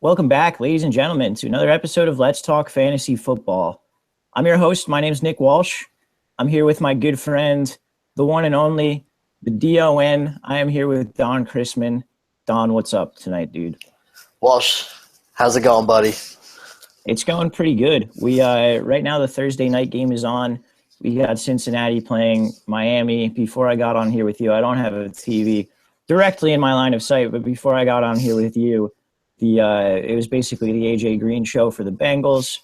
Welcome back, ladies and gentlemen, to another episode of Let's Talk Fantasy Football. I'm your host. My name is Nick Walsh. I'm here with my good friend, the one and only, the DON. I am here with Don Chrisman. Don, what's up tonight, dude? Walsh, how's it going, buddy? It's going pretty good. We right now the Thursday night game is on. We got Cincinnati playing Miami. Before I got on here with you, I don't have a TV directly in my line of sight, but before I got on here with you, it was basically the AJ Green show for the Bengals,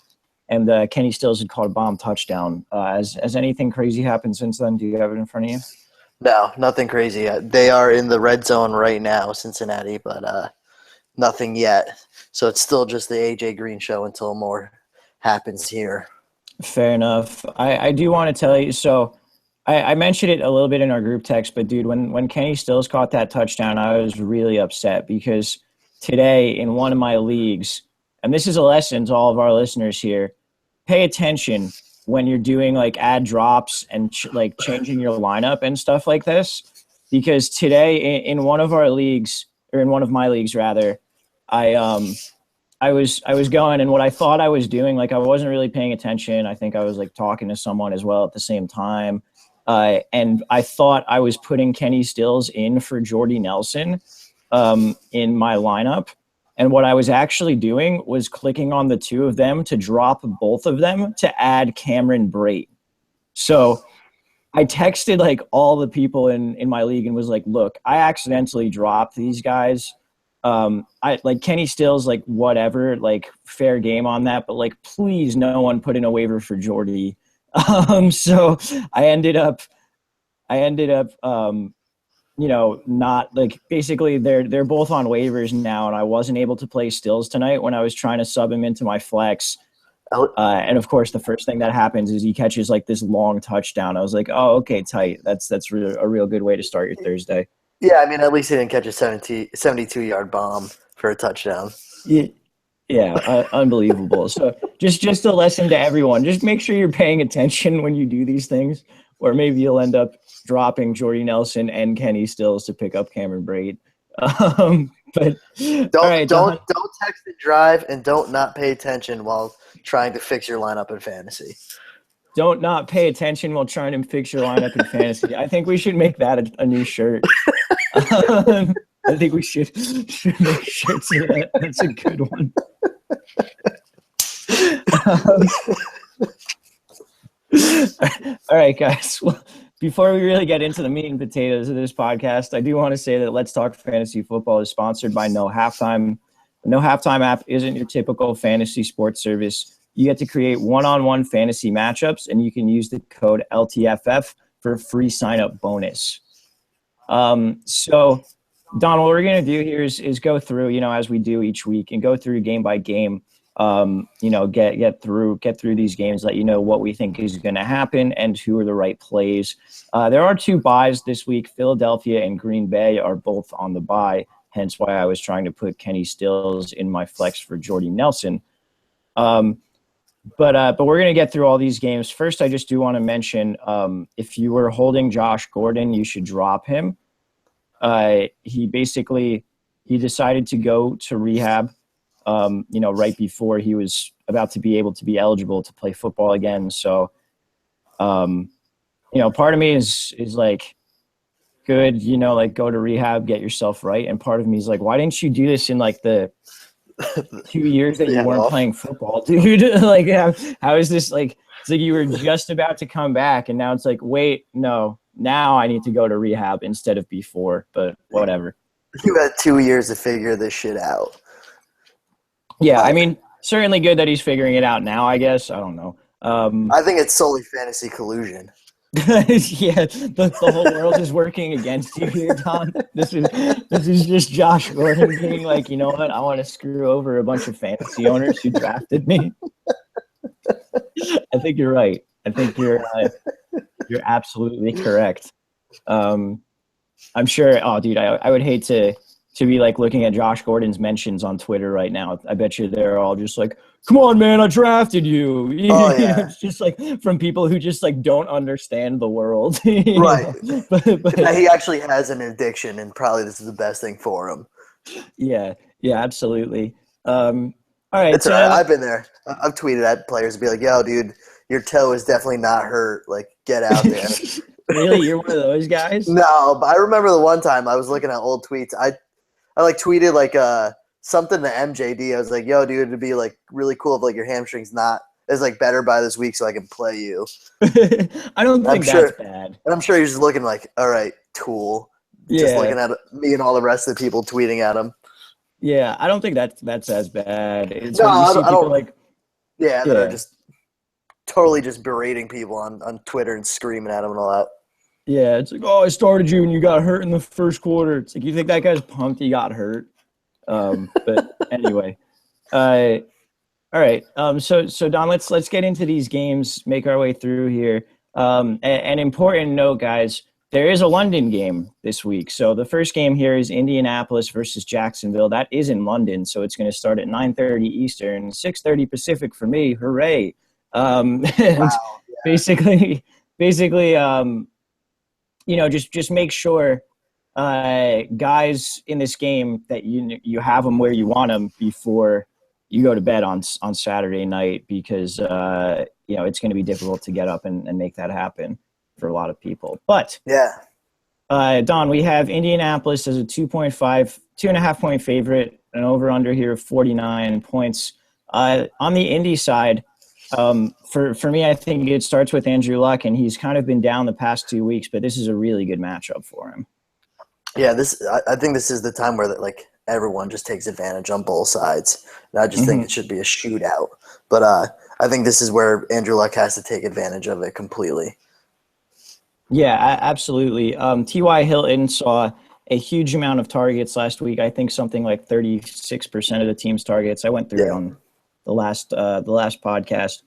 and Kenny Stills had caught a bomb touchdown. Has anything crazy happened since then? Do you have it in front of you? No, nothing crazy. They are in the red zone right now, Cincinnati, but nothing yet. So it's still just the AJ Green show until more happens here. Fair enough. I do want to tell you, so I mentioned it a little bit in our group text, but dude, when Kenny Stills caught that touchdown, I was really upset because today in one of my leagues, and this is a lesson to all of our listeners here, pay attention when you're doing like ad drops and like changing your lineup and stuff like this, because today in one of our leagues, or in one of my leagues rather, I was going, and what I thought I was doing, like I wasn't really paying attention. I think I was like talking to someone as well at the same time. And I thought I was putting Kenny Stills in for Jordy Nelson in my lineup. And what I was actually doing was clicking on the two of them to drop both of them to add Cameron Brate. So I texted like all the people in my league and was like, look, I accidentally dropped these guys. I like Kenny Stills, like whatever, like fair game on that, but like please no one put in a waiver for Jordy. So I ended up not like basically they're both on waivers now, and I wasn't able to play Stills tonight when I was trying to sub him into my flex. And of course, the first thing that happens is he catches like this long touchdown. I was like, oh, okay, tight. That's a real good way to start your Thursday. Yeah, I mean, at least he didn't catch a 72-yard bomb for a touchdown. Yeah, unbelievable. So just a lesson to everyone. Just make sure you're paying attention when you do these things, or maybe you'll end up dropping Jordy Nelson and Kenny Stills to pick up Cameron Brate. But don't text and drive, and don't not pay attention while trying to fix your lineup in fantasy. Don't not pay attention while trying to fix your lineup in fantasy. I think we should make that a new shirt. I think we should make shirts of that. That's a good one. All right, guys. Well, before we really get into the meat and potatoes of this podcast, I do want to say that Let's Talk Fantasy Football is sponsored by No Halftime. The No Halftime app isn't your typical fantasy sports service. You get to create one-on-one fantasy matchups, and you can use the code LTFF for a free sign-up bonus. So, Don, what we're going to do here is go through, as we do each week, and go through game by game, get through these games, let you know what we think is going to happen and who are the right plays. There are two buys this week. Philadelphia and Green Bay are both on the buy, hence why I was trying to put Kenny Stills in my flex for Jordy Nelson. But we're going to get through all these games. First, I just do want to mention, if you were holding Josh Gordon, you should drop him. He decided to go to rehab, right before he was about to be able to be eligible to play football again. So, part of me is like, good, like go to rehab, get yourself right. And part of me is like, why didn't you do this in like the 2 years that you weren't playing football, dude? Like, how is this like? It's like you were just about to come back, and now it's like, wait, no, now I need to go to rehab instead of before. But whatever. You had 2 years to figure this shit out. Yeah, I mean, certainly good that he's figuring it out now, I guess. I don't know. I think it's solely fantasy collusion. Yeah, the whole world is working against you here, Don. This is just Josh Gordon being like, you know what? I want to screw over a bunch of fantasy owners who drafted me. I think you're right. I think you're absolutely correct. I'm sure. Oh, dude, I would hate to be like looking at Josh Gordon's mentions on Twitter right now. I bet you they're all just like, come on, man, I drafted you. Oh, yeah. It's just like from people who just like don't understand the world. Right. But he actually has an addiction, and probably this is the best thing for him. Yeah, absolutely. All right, It's so all now right. I've been there. I've tweeted at players and be like, "Yo, dude, your toe is definitely not hurt. Like, get out there." really, you're one of those guys? No, but I remember the one time I was looking at old tweets. I like tweeted like something to MJD. I was like, "Yo, dude, it'd be like really cool if like your hamstring's not is like better by this week, so I can play you." I don't I'm think that's sure, bad. and I'm sure he's just looking like, "All right, tool," just Yeah, looking at me and all the rest of the people tweeting at him. yeah, I don't think that's as bad. It's No, when you see I people don't. like, Yeah, that are yeah, just totally just berating people on Twitter and screaming at them and all that. yeah, it's like, oh, I started you and you got hurt in the first quarter. It's like you think that guy's pumped he got hurt. But anyway, uh, all right. So Don, let's get into these games, make our way through here. An important note, guys, there is a London game this week. So the first game here is Indianapolis versus Jacksonville. That is in London, so it's going to start at 9:30 Eastern, 6:30 Pacific for me. Hooray! And Wow. basically, just make sure guys in this game that you have them where you want them before you go to bed on Saturday night, because it's going to be difficult to get up and make that happen for a lot of people. But Yeah. Don, we have Indianapolis as a 2.5 point favorite, an over under here of 49 points. On the Indy side, for me, I think it starts with Andrew Luck, and he's kind of been down the past 2 weeks, but this is a really good matchup for him. Yeah, I think this is the time where like everyone just takes advantage on both sides. And I just think it should be a shootout. But I think this is where Andrew Luck has to take advantage of it completely. Yeah, absolutely. T.Y. Hilton saw a huge amount of targets last week. I think something like 36% of the team's targets. I went through it Yeah. on the last podcast.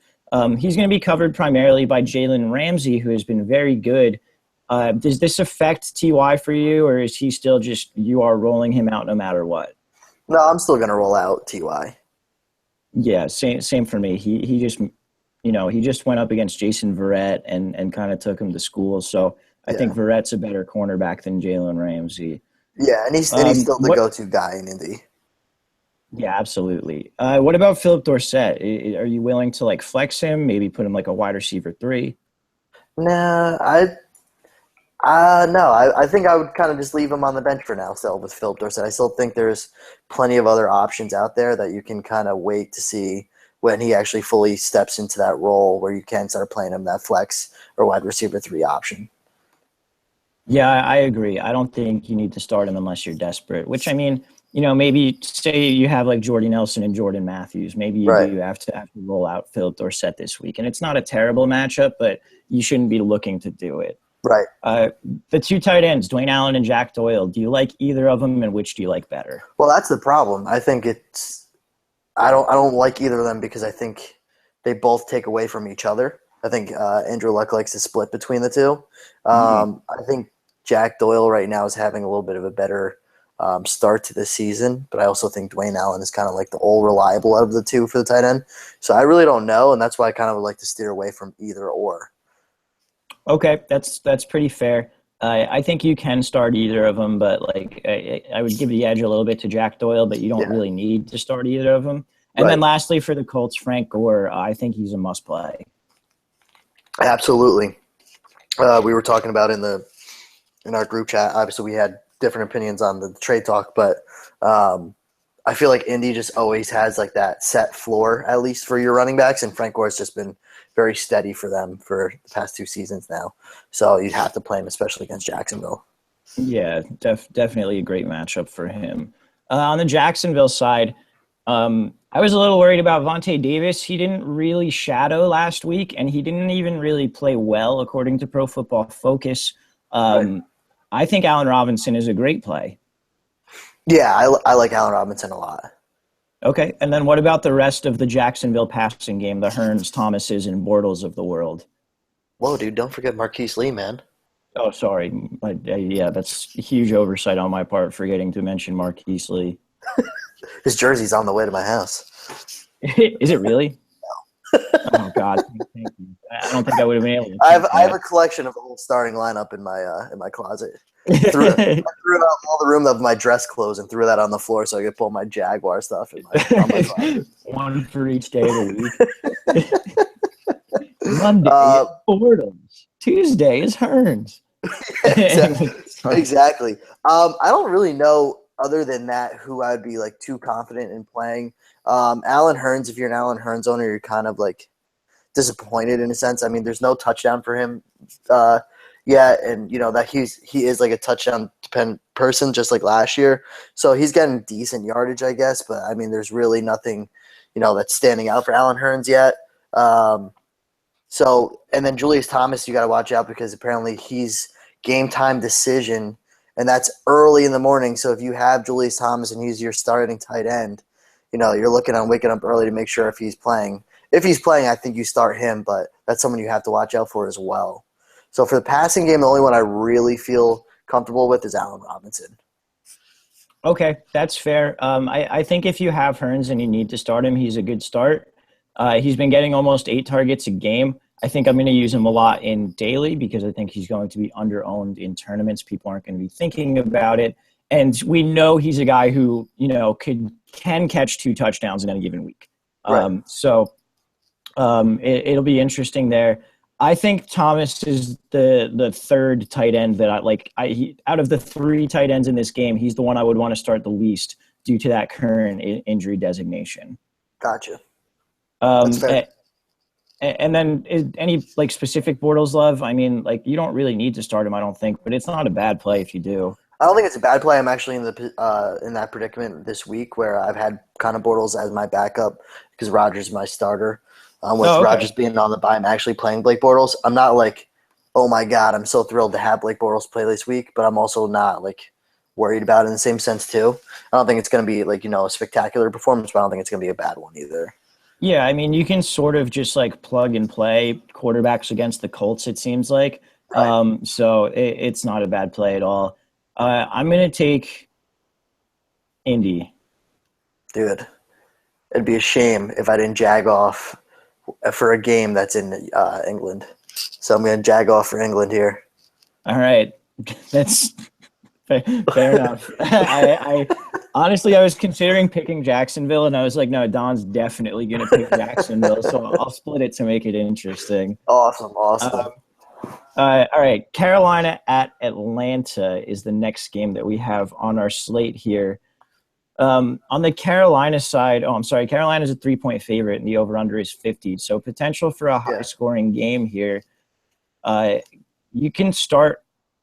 He's going to be covered primarily by Jalen Ramsey, who has been very good. Does this affect Ty for you, or is he still just you are rolling him out no matter what? No, I'm still gonna roll out Ty. Yeah, same for me. He just he just went up against Jason Verrett and kind of took him to school. So I think Yeah. Verrett's a better cornerback than Jalen Ramsey. Yeah, and he's still the What? go-to guy in Indy. Yeah, absolutely. What about Philip Dorsett? Are you willing to like flex him? Maybe put him like a wide receiver 3? Nah, no, I think I would kind of just leave him on the bench for now. Still with Philip Dorsett, I still think there's plenty of other options out there that you can kind of wait to see when he actually fully steps into that role where you can start playing him that flex or wide receiver 3 option. Yeah, I agree. I don't think you need to start him unless you're desperate, which I mean, maybe say you have like Jordy Nelson and Jordan Matthews. Maybe you Right, do have to roll out Philip Dorsett this week. And it's not a terrible matchup, but you shouldn't be looking to do it. right. Uh, the two tight ends, Dwayne Allen and Jack Doyle, do you like either of them, and which do you like better? Well, that's the problem. I think I don't like either of them because I think they both take away from each other. I think Andrew Luck likes to split between the two. Mm-hmm. I think Jack Doyle right now is having a little bit of a better start to the season, but I also think Dwayne Allen is kind of like the old reliable out of the two for the tight end. So I really don't know, and that's why I kind of would like to steer away from either or. Okay, that's pretty fair. I think you can start either of them, but like I would give the edge a little bit to Jack Doyle, but you don't Yeah, really need to start either of them. And then right. lastly, for the Colts, Frank Gore, I think he's a must play. Absolutely. We were talking about in our group chat. Obviously, we had different opinions on the trade talk, but I feel like Indy just always has like that set floor, at least for your running backs, and Frank Gore's just been very steady for them for the past 2 seasons now. So you'd have to play him, especially against Jacksonville. Yeah, definitely a great matchup for him. On the Jacksonville side, I was a little worried about Vontae Davis. He didn't really shadow last week, and he didn't even really play well, according to Pro Football Focus. Right. I think Allen Robinson is a great play. Yeah, I like Allen Robinson a lot. Okay, and then what about the rest of the Jacksonville passing game, the Hearns, Thomases, and Bortles of the world? Whoa, dude, don't forget Marquise Lee, man. Oh, sorry. Yeah, that's a huge oversight on my part, forgetting to mention Marquise Lee. His jersey's on the way to my house. Is it really? Oh, God. Thank you. I don't think I would have been able to I have keep I have that. a collection of the whole starting lineup in my closet. Threw out all the room of my dress clothes and threw that on the floor so I could pull my Jaguar stuff in on my closet. One for each day of the week. Monday Uh, is Fordham's. Tuesday is Hearns. exactly. I don't really know other than that who I'd be like too confident in playing. Alan Hearns, if you're an Alan Hearns owner, you're kind of like disappointed in a sense. I mean, there's no touchdown for him yet, and you know that he is like a touchdown dependent person, just like last year. So he's getting decent yardage, I guess. But I mean, there's really nothing, that's standing out for Alan Hearns yet. And then Julius Thomas, you got to watch out because apparently he's game time decision, and that's early in the morning. So if you have Julius Thomas and he's your starting tight end, you're looking on waking up early to make sure if he's playing. If he's playing, I think you start him, but that's someone you have to watch out for as well. So for the passing game, the only one I really feel comfortable with is Allen Robinson. Okay, that's fair. I think if you have Hearns and you need to start him, he's a good start. He's been getting almost 8 targets a game. I think I'm going to use him a lot in daily because I think he's going to be under-owned in tournaments. People aren't going to be thinking about it. And we know he's a guy who, can catch 2 touchdowns in any given week. Right. It'll be interesting there. I think Thomas is the third tight end that I like. Out of the 3 tight ends in this game, he's the one I would want to start the least due to that current injury designation. Gotcha. That's fair. And then any specific Bortles love? I mean, you don't really need to start him, I don't think, but it's not a bad play if you do. I don't think it's a bad play. I'm actually in that predicament this week where I've had Connor Bortles as my backup because Rodgers is my starter. Rodgers being on the bye, I'm actually playing Blake Bortles. I'm not like, oh my God, I'm so thrilled to have Blake Bortles play this week, but I'm also not worried about it in the same sense too. I don't think it's going to be a spectacular performance, but I don't think it's going to be a bad one either. Yeah, I mean, you can sort of just plug and play quarterbacks against the Colts, it seems like. Right. So it's not a bad play at all. I'm going to take Indy. Dude, it'd be a shame if I didn't jag off for a game that's in England. So I'm going to jag off for England here. All right. That's fair enough. I honestly, I was considering picking Jacksonville, and I was like, no, Don's definitely going to pick Jacksonville, so I'll split it to make it interesting. Awesome. All right, Carolina at Atlanta is the next game that we have on our slate here. On the Carolina side, Carolina's a 3-point favorite, and the over-under is 50, so potential for a high-scoring game here. You can start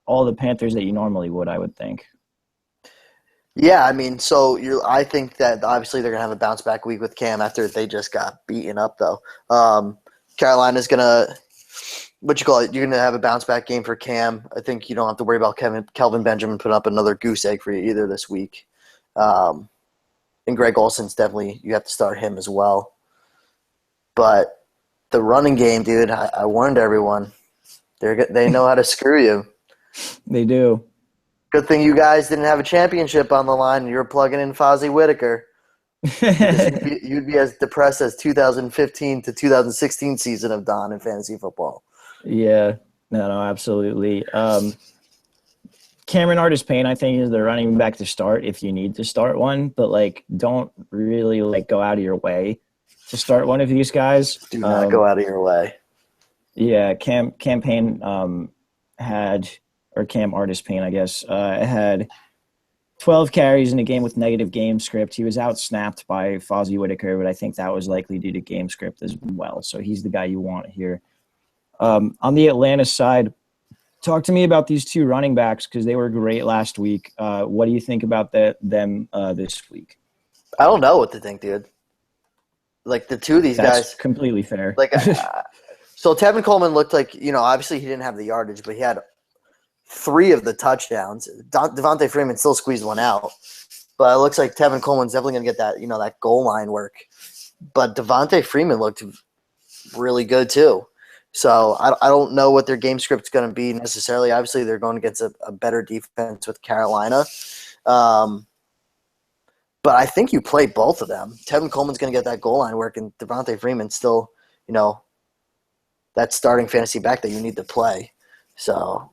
all the Panthers that you normally would, I would think. Yeah, I mean, I think that obviously they're going to have a bounce-back week with Cam after they just got beaten up, though. Carolina's going to – you're going to have a bounce-back game for Cam. I think you don't have to worry about Kelvin Benjamin putting up another goose egg for you either this week. And Greg Olson's definitely – you have to start him as well. But the running game, dude, I warned everyone. They know how to screw you. They do. Good thing you guys didn't have a championship on the line. You were plugging in Fozzie Whitaker. You'd be as depressed as 2015 to 2016 season of Don in fantasy football. Yeah. No, absolutely. Cameron Artis-Payne, I think, is the running back to start if you need to start one. But, don't really, go out of your way to start one of these guys. Do not go out of your way. Yeah, Cam Artis-Payne, I guess, had 12 carries in a game with negative game script. He was outsnapped by Fozzie Whitaker, but I think that was likely due to game script as well. So he's the guy you want here. On the Atlanta side, talk to me about these 2 running backs because they were great last week. What do you think about them this week? I don't know what to think, dude. The 2 of these guys. Completely fair. So Tevin Coleman looked like, obviously he didn't have the yardage, but he had 3 of the touchdowns. Devontae Freeman still squeezed one out. But it looks like Tevin Coleman's definitely going to get that, that goal line work. But Devontae Freeman looked really good too. So I don't know what their game script's going to be necessarily. Obviously, they're going against a better defense with Carolina. But I think you play both of them. Tevin Coleman's going to get that goal line work, and Devontae Freeman's still, that starting fantasy back that you need to play. So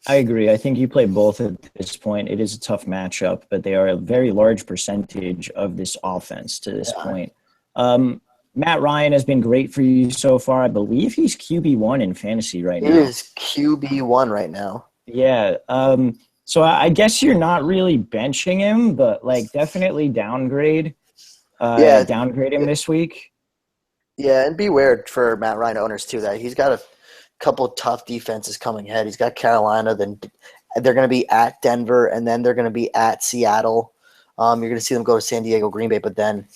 I agree. I think you play both at this point. It is a tough matchup, but they are a very large percentage of this offense to this Yeah. point. Um, Matt Ryan has been great for you so far. I believe he's QB1 in fantasy right He now. is QB1 right now. Yeah. So I guess you're not really benching him, but like definitely Yeah, downgrade him this week. yeah, and be weird for Matt Ryan owners too that he's got a couple tough defenses coming ahead. He's got Carolina, then they're going to be at Denver, and then they're going to be at Seattle. You're going to see them go to San Diego, Green Bay, but then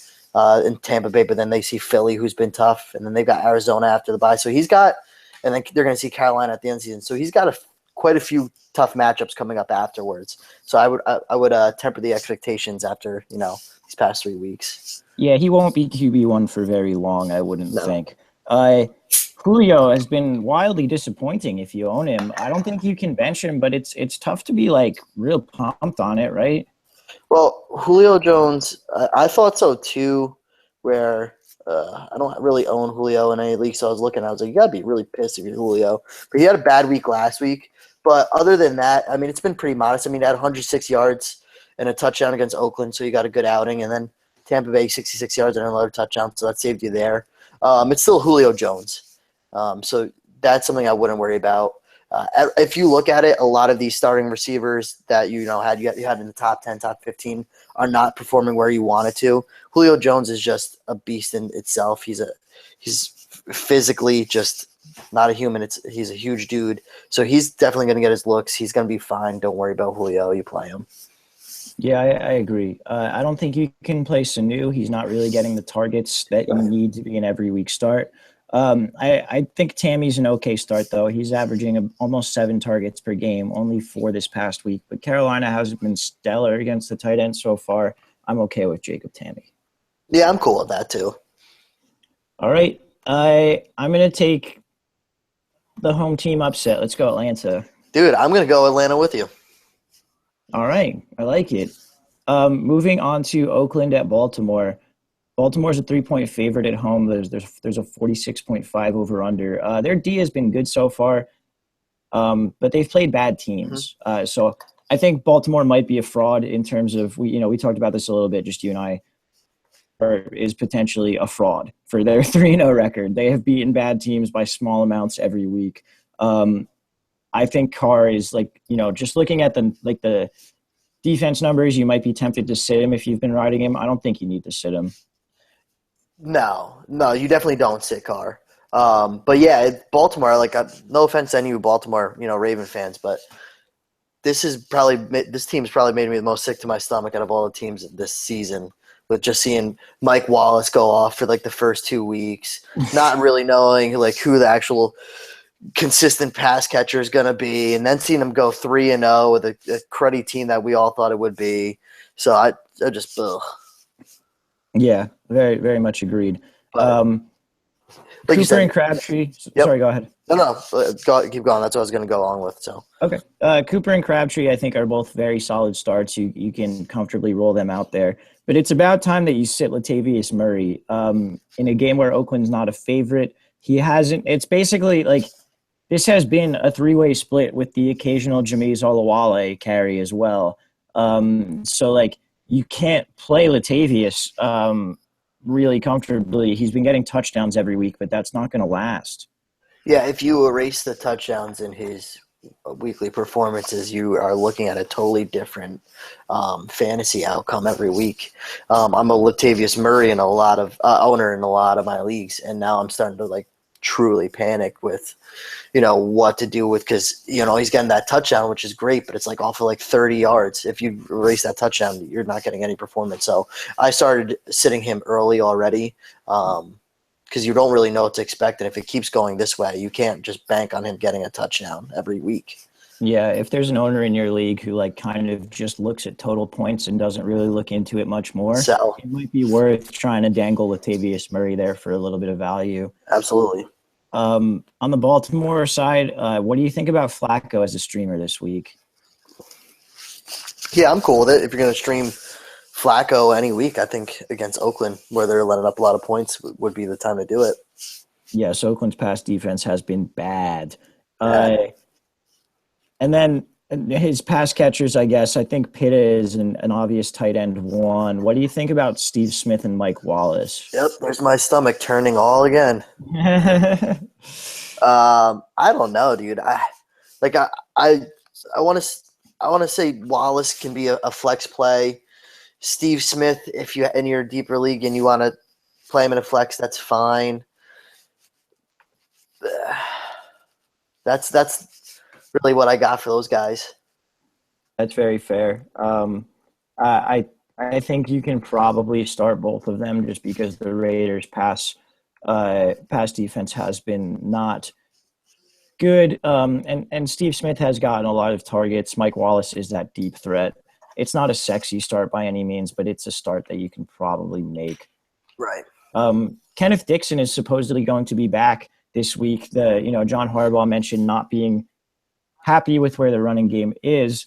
in Tampa Bay, but then they see Philly, who's been tough, and then they've got Arizona after the bye. So he's got, and then they're going to see Carolina at the end of the season. So he's got quite a few tough matchups coming up afterwards. So I would temper the expectations after these past 3 weeks. Yeah, he won't be QB1 for very long, I wouldn't No. think. Uh, Julio has been wildly disappointing if you own him. I don't think you can bench him, but it's tough to be like real pumped on it, right? Well, Julio Jones, I thought so too. Where I don't really own Julio in any league, so I was looking. I was like, you gotta be really pissed if you're Julio. But he had a bad week last week. But other than that, I mean, it's been pretty modest. I mean, he had 106 yards and a touchdown against Oakland, so you got a good outing. And then Tampa Bay, 66 yards and another touchdown, so that saved you there. It's still Julio Jones, so that's something I wouldn't worry about. If you look at it, a lot of these starting receivers that you had in the top 10, top 15 are not performing where you wanted to. Julio Jones is just a beast in itself. He's physically just not a human. He's a huge dude, so he's definitely going to get his looks. He's going to be fine. Don't worry about Julio. You play him. Yeah, I agree. I don't think you can play Sanu. He's not really getting the targets that you need to be an every week start. I think Tammy's an okay start, though. He's averaging almost 7 targets per game, only 4 this past week. But Carolina hasn't been stellar against the tight end so far. I'm okay with Jacob Tammy. Yeah, I'm cool with that too. All right. I'm going to take the home team upset. Let's go Atlanta. Dude, I'm going to go Atlanta with you. All right. I like it. Moving on to Oakland at Baltimore. Baltimore's a 3-point favorite at home. There's a 46.5 over under. Their D has been good so far, but they've played bad teams. So I think Baltimore might be a fraud in terms of we talked about this a little bit, just you and I, is potentially a fraud for their 3-0 record. They have beaten bad teams by small amounts every week. I think Carr is just looking at the defense numbers, you might be tempted to sit him if you've been riding him. I don't think you need to sit him. No, you definitely don't sit Carr. But yeah, Baltimore. No offense to any of you Baltimore, Raven fans, but this team's probably made me the most sick to my stomach out of all the teams this season. With just seeing Mike Wallace go off for the first 2 weeks, not really knowing who the actual consistent pass catcher is going to be, and then seeing him go 3-0 with a cruddy team that we all thought it would be. So I just ugh. Yeah, very, very much agreed. But, Cooper and Crabtree. Yep. Sorry, go ahead. No, keep going. That's what I was going to go along with. So okay, Cooper and Crabtree, I think, are both very solid starts. You can comfortably roll them out there. But it's about time that you sit Latavius Murray in a game where Oakland's not a favorite. He hasn't. It's basically this has been a 3-way split with the occasional Jameez Olawale carry as well. So you can't play Latavius really comfortably. He's been getting touchdowns every week, but that's not going to last. Yeah, if you erase the touchdowns in his weekly performances, you are looking at a totally different fantasy outcome every week. I'm a Latavius Murray and a lot of owner in a lot of my leagues, and now I'm starting to truly panic with what to do with, because he's getting that touchdown, which is great, but it's off of 30 yards. If you erase that touchdown, you're not getting any performance. So I started sitting him early already, because you don't really know what to expect, and if it keeps going this way, you can't just bank on him getting a touchdown every week. Yeah, if there's an owner in your league who kind of just looks at total points and doesn't really look into it much more, it might be worth trying to dangle Latavius Murray there for a little bit of value. Absolutely. On the Baltimore side, what do you think about Flacco as a streamer this week? Yeah, I'm cool with it. If you're going to stream Flacco any week, I think against Oakland, where they're letting up a lot of points, would be the time to do it. Yes, Oakland's pass defense has been bad. And then his pass catchers, I guess. I think Pitta is an obvious tight end one. What do you think about Steve Smith and Mike Wallace? Yep, there's my stomach turning all again. I don't know, dude. Like I want to say Wallace can be a flex play. Steve Smith, if you in your deeper league and you want to play him in a flex, that's fine. That's really what I got for those guys. That's very fair. I think you can probably start both of them just because the Raiders' pass defense has been not good. And Steve Smith has gotten a lot of targets. Mike Wallace is that deep threat. It's not a sexy start by any means, but it's a start that you can probably make. Right. Kenneth Dixon is supposedly going to be back this week. John Harbaugh mentioned not being happy with where the running game is.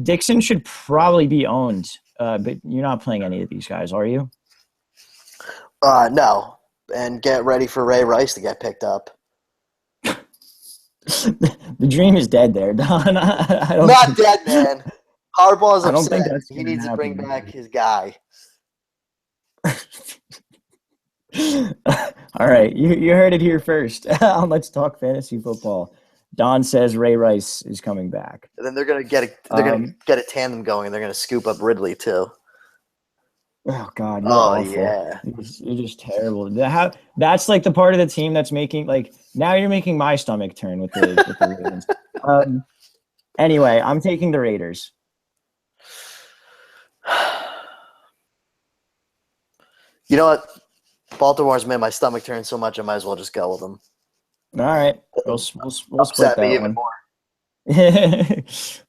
Dixon should probably be owned, but you're not playing any of these guys, are you? No. And get ready for Ray Rice to get picked up. The dream is dead there, Don. I don't not dead, man. Harbaugh's upset. I don't think that's he needs happen. To bring back his guy. All right, you heard it here first. Let's talk fantasy football. Don says Ray Rice is coming back. And then they're gonna get a tandem going, and they're gonna scoop up Ridley too. Oh God! Awful. Yeah, you're just terrible. That's like the part of the team that's making now you're making my stomach turn with the Ravens. Anyway, I'm taking the Raiders. You know what? Baltimore's made my stomach turn so much, I might as well just go with them. All right, we'll split that even one. More.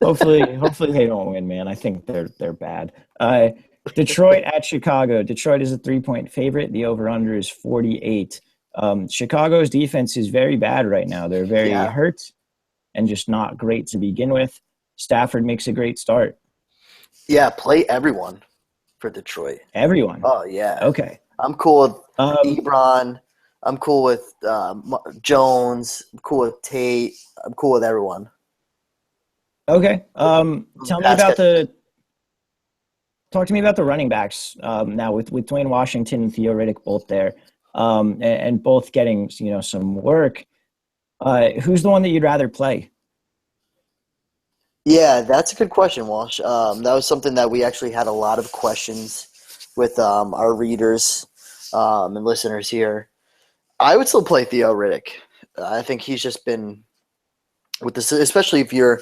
hopefully they don't win, man. I think they're bad. Detroit at Chicago. Detroit is a 3-point favorite. The over-under is 48. Chicago's defense is very bad right now. They're very hurt and just not great to begin with. Stafford makes a great start. Yeah, play everyone for Detroit. Everyone? Oh, yeah. Okay. I'm cool with Ebron. I'm cool with Jones. I'm cool with Tate. I'm cool with everyone. Okay. Talk to me about the running backs now with Dwayne Washington and Theo Riddick both there, and both getting some work. Who's the one that you'd rather play? Yeah, that's a good question, Walsh. That was something that we actually had a lot of questions with our readers and listeners here. I would still play Theo Riddick. I think he's just been with this, especially if you're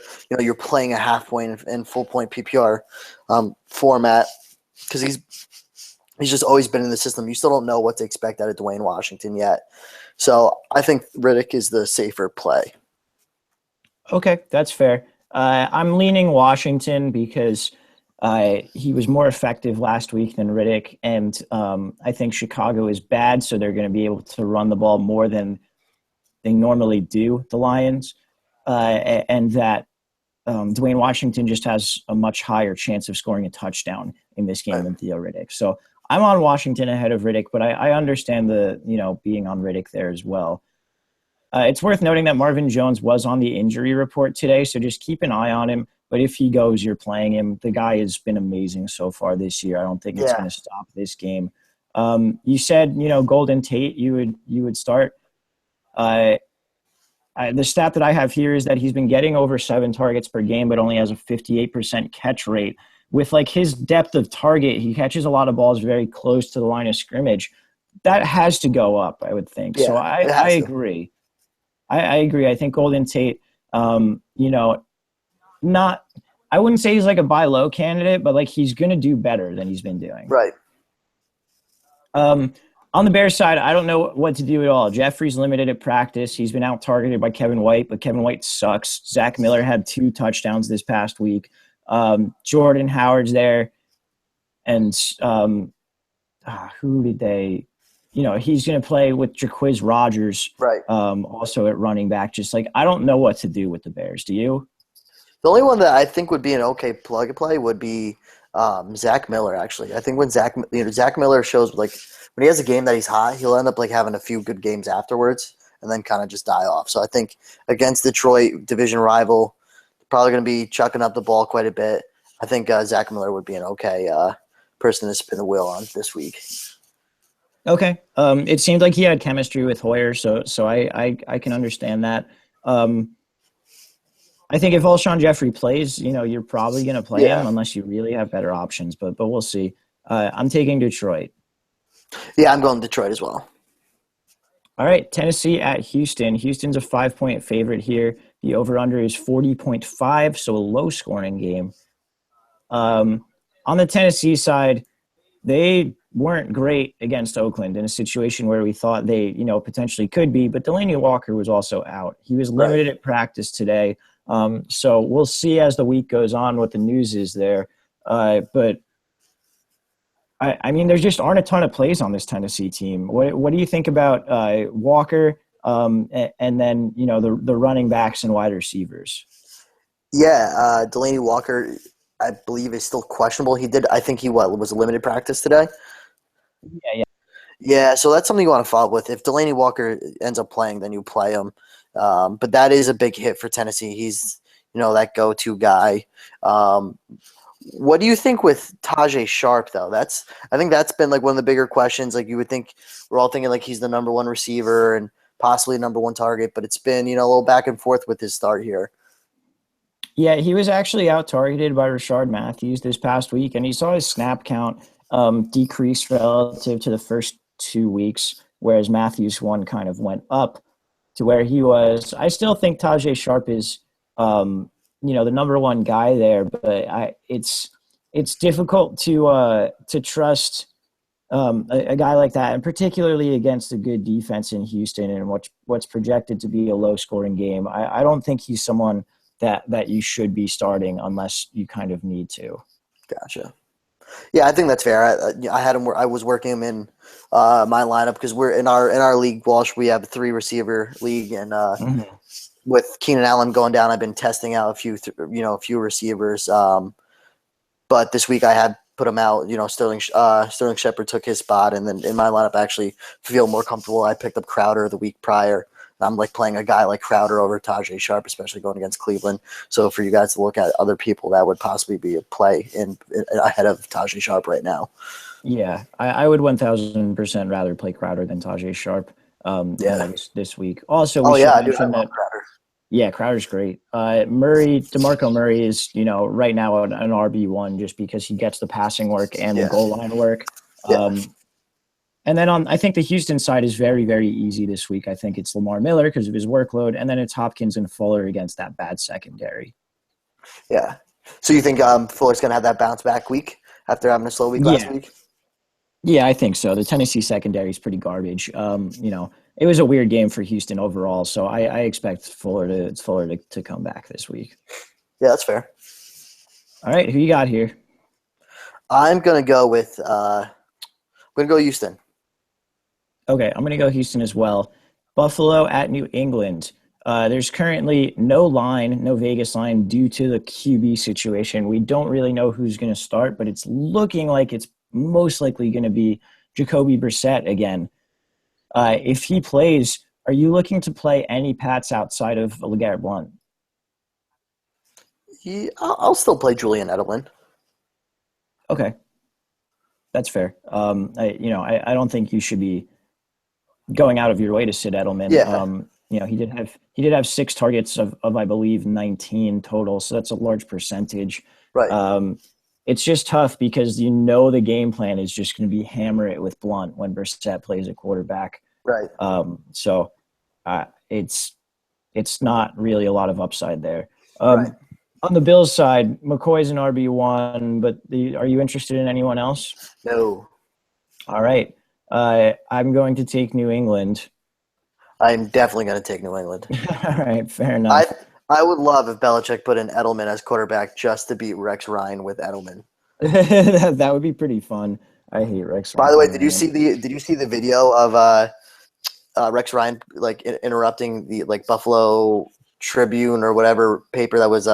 playing a half point and full point PPR format, because he's just always been in the system. You still don't know what to expect out of Dwayne Washington yet, so I think Riddick is the safer play. Okay, that's fair. I'm leaning Washington because he was more effective last week than Riddick, and I think Chicago is bad, so they're going to be able to run the ball more than they normally do, the Lions. And that Dwayne Washington just has a much higher chance of scoring a touchdown in this game than Theo Riddick. So I'm on Washington ahead of Riddick, but I understand being on Riddick there as well. It's worth noting that Marvin Jones was on the injury report today, so just keep an eye on him. But if he goes, you're playing him. The guy has been amazing so far this year. I don't think it's going to stop this game. You said, Golden Tate you would start. The stat that I have here is that he's been getting over 7 targets per game, but only has a 58% catch rate. With his depth of target, he catches a lot of balls very close to the line of scrimmage. That has to go up, I would think. Yeah, so I agree. I agree. I think Golden Tate, I wouldn't say he's like a buy low candidate, but he's going to do better than he's been doing. Right. On the Bears side, I don't know what to do at all. Jeffrey's limited at practice. He's been out-targeted by Kevin White, but Kevin White sucks. Zach Miller had 2 touchdowns this past week. Jordan Howard's there. And who did they – he's going to play with Jaquiz Rogers, right? Also at running back. Just I don't know what to do with the Bears. Do you? The only one that I think would be an okay plug-and-play would be Zach Miller, actually. I think when Zach Miller shows when he has a game that he's hot, he'll end up having a few good games afterwards, and then kind of just die off. So I think against Detroit, division rival, probably going to be chucking up the ball quite a bit. I think Zach Miller would be an okay person to spin the wheel on this week. Okay. It seemed like he had chemistry with Hoyer, so I can understand that. I think if Alshon Jeffrey plays, you're probably going to play him unless you really have better options. But we'll see. I'm taking Detroit. Yeah, I'm going Detroit as well. All right, Tennessee at Houston. Houston's a 5-point favorite here. The over/under is 40.5, so a low-scoring game. On the Tennessee side, they weren't great against Oakland in a situation where we thought they, potentially could be, but Delaney Walker was also out. He was limited at practice today. So we'll see as the week goes on what the news is there. But I mean, there just aren't a ton of plays on this Tennessee team. What do you think about Walker and then, the running backs and wide receivers? Yeah, Delaney Walker, I believe, is still questionable. I think he was a limited practice today. Yeah. Yeah, so that's something you want to follow up with. If Delaney Walker ends up playing, then you play him. But that is a big hit for Tennessee. He's, that go-to guy. What do you think with Tajay Sharp, though? I think that's been like one of the bigger questions. Like you would think we're all thinking like he's the number one receiver and possibly number one target, but it's been, a little back and forth with his start here. Yeah, he was actually out-targeted by Rashard Matthews this past week, and he saw his snap count decrease relative to the first 2 weeks, whereas Matthews one kind of went up to where he was. I still think Tajay Sharp is, the number one guy there, but it's difficult to trust a guy like that, and particularly against a good defense in Houston and what's projected to be a low-scoring game. I don't think he's someone that you should be starting unless you kind of need to. Gotcha. Yeah, I think that's fair. I had him. I was working him in my lineup because we're in our league, Walsh. We have a 3-receiver league, and with Keenan Allen going down, I've been testing out a few receivers. But this week I had put him out. Sterling Shepard took his spot, and then in my lineup, I actually feel more comfortable. I picked up Crowder the week prior. I'm like playing a guy like Crowder over Tajay Sharp, especially going against Cleveland. So for you guys to look at other people, that would possibly be a play in ahead of Tajay Sharp right now. Yeah, I would 1,000% rather play Crowder than Tajay Sharp this week. Also, we should mention that Crowder. Yeah, Crowder's great. DeMarco Murray is, right now an RB1 just because he gets the passing work and the goal line work. And then I think the Houston side is very, very easy this week. I think it's Lamar Miller because of his workload, and then it's Hopkins and Fuller against that bad secondary. Yeah. So you think Fuller's going to have that bounce back week after having a slow week last week? Yeah, I think so. The Tennessee secondary is pretty garbage. It was a weird game for Houston overall, so I expect Fuller to come back this week. Yeah, that's fair. All right, who you got here? I'm going to go with Houston. Okay, I'm going to go Houston as well. Buffalo at New England. There's currently no Vegas line due to the QB situation. We don't really know who's going to start, but it's looking like it's most likely going to be Jacoby Brissett again. If he plays, are you looking to play any Pats outside of LeGarrette Blount? I'll still play Julian Edelman. Okay. That's fair. I don't think you should be going out of your way to sit Edelman. Yeah. He did have 6 targets of I believe 19 total, so that's a large percentage. Right. It's just tough because the game plan is just going to be hammer it with Blunt when Brissett plays a quarterback. Right. So it's not really a lot of upside there. Right. On the Bills side, McCoy's an RB1, but are you interested in anyone else? No. All right. I'm going to take New England. I'm definitely going to take New England. All right, fair enough. I would love if Belichick put in Edelman as quarterback just to beat Rex Ryan with Edelman. That would be pretty fun. I hate Rex Ryan. By the way, did you see the video of Rex Ryan like interrupting the Buffalo Tribune or whatever paper that was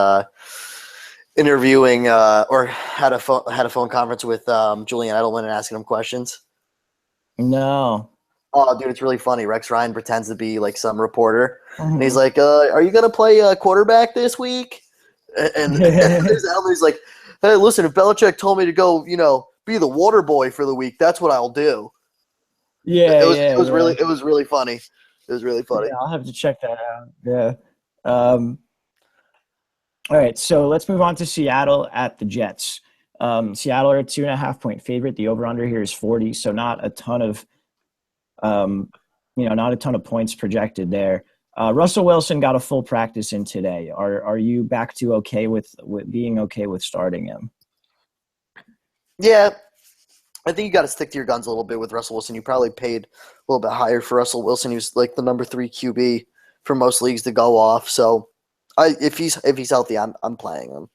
interviewing or had a phone conference with Julian Edelman and asking him questions? No. Oh, dude, it's really funny. Rex Ryan pretends to be like some reporter, and he's Mhm. like, "Are you gonna play quarterback this week?" And there's Elmer's like, "Hey, listen, if Belichick told me to go, be the water boy for the week, that's what I'll do." Yeah, yeah, yeah. It was really funny. It was really funny. Yeah, I'll have to check that out. Yeah. Um, all right, so let's move on to Seattle at the Jets. Seattle are a 2.5 point favorite. The over/under here is 40, so not a ton of um, not a ton of points projected there. Russell Wilson got a full practice in today. Are you back to okay with being okay with starting him? Yeah, I think you got to stick to your guns a little bit with Russell Wilson. You probably paid a little bit higher for Russell Wilson. He was like the number 3 QB for most leagues to go off. So, if he's healthy, I'm playing him.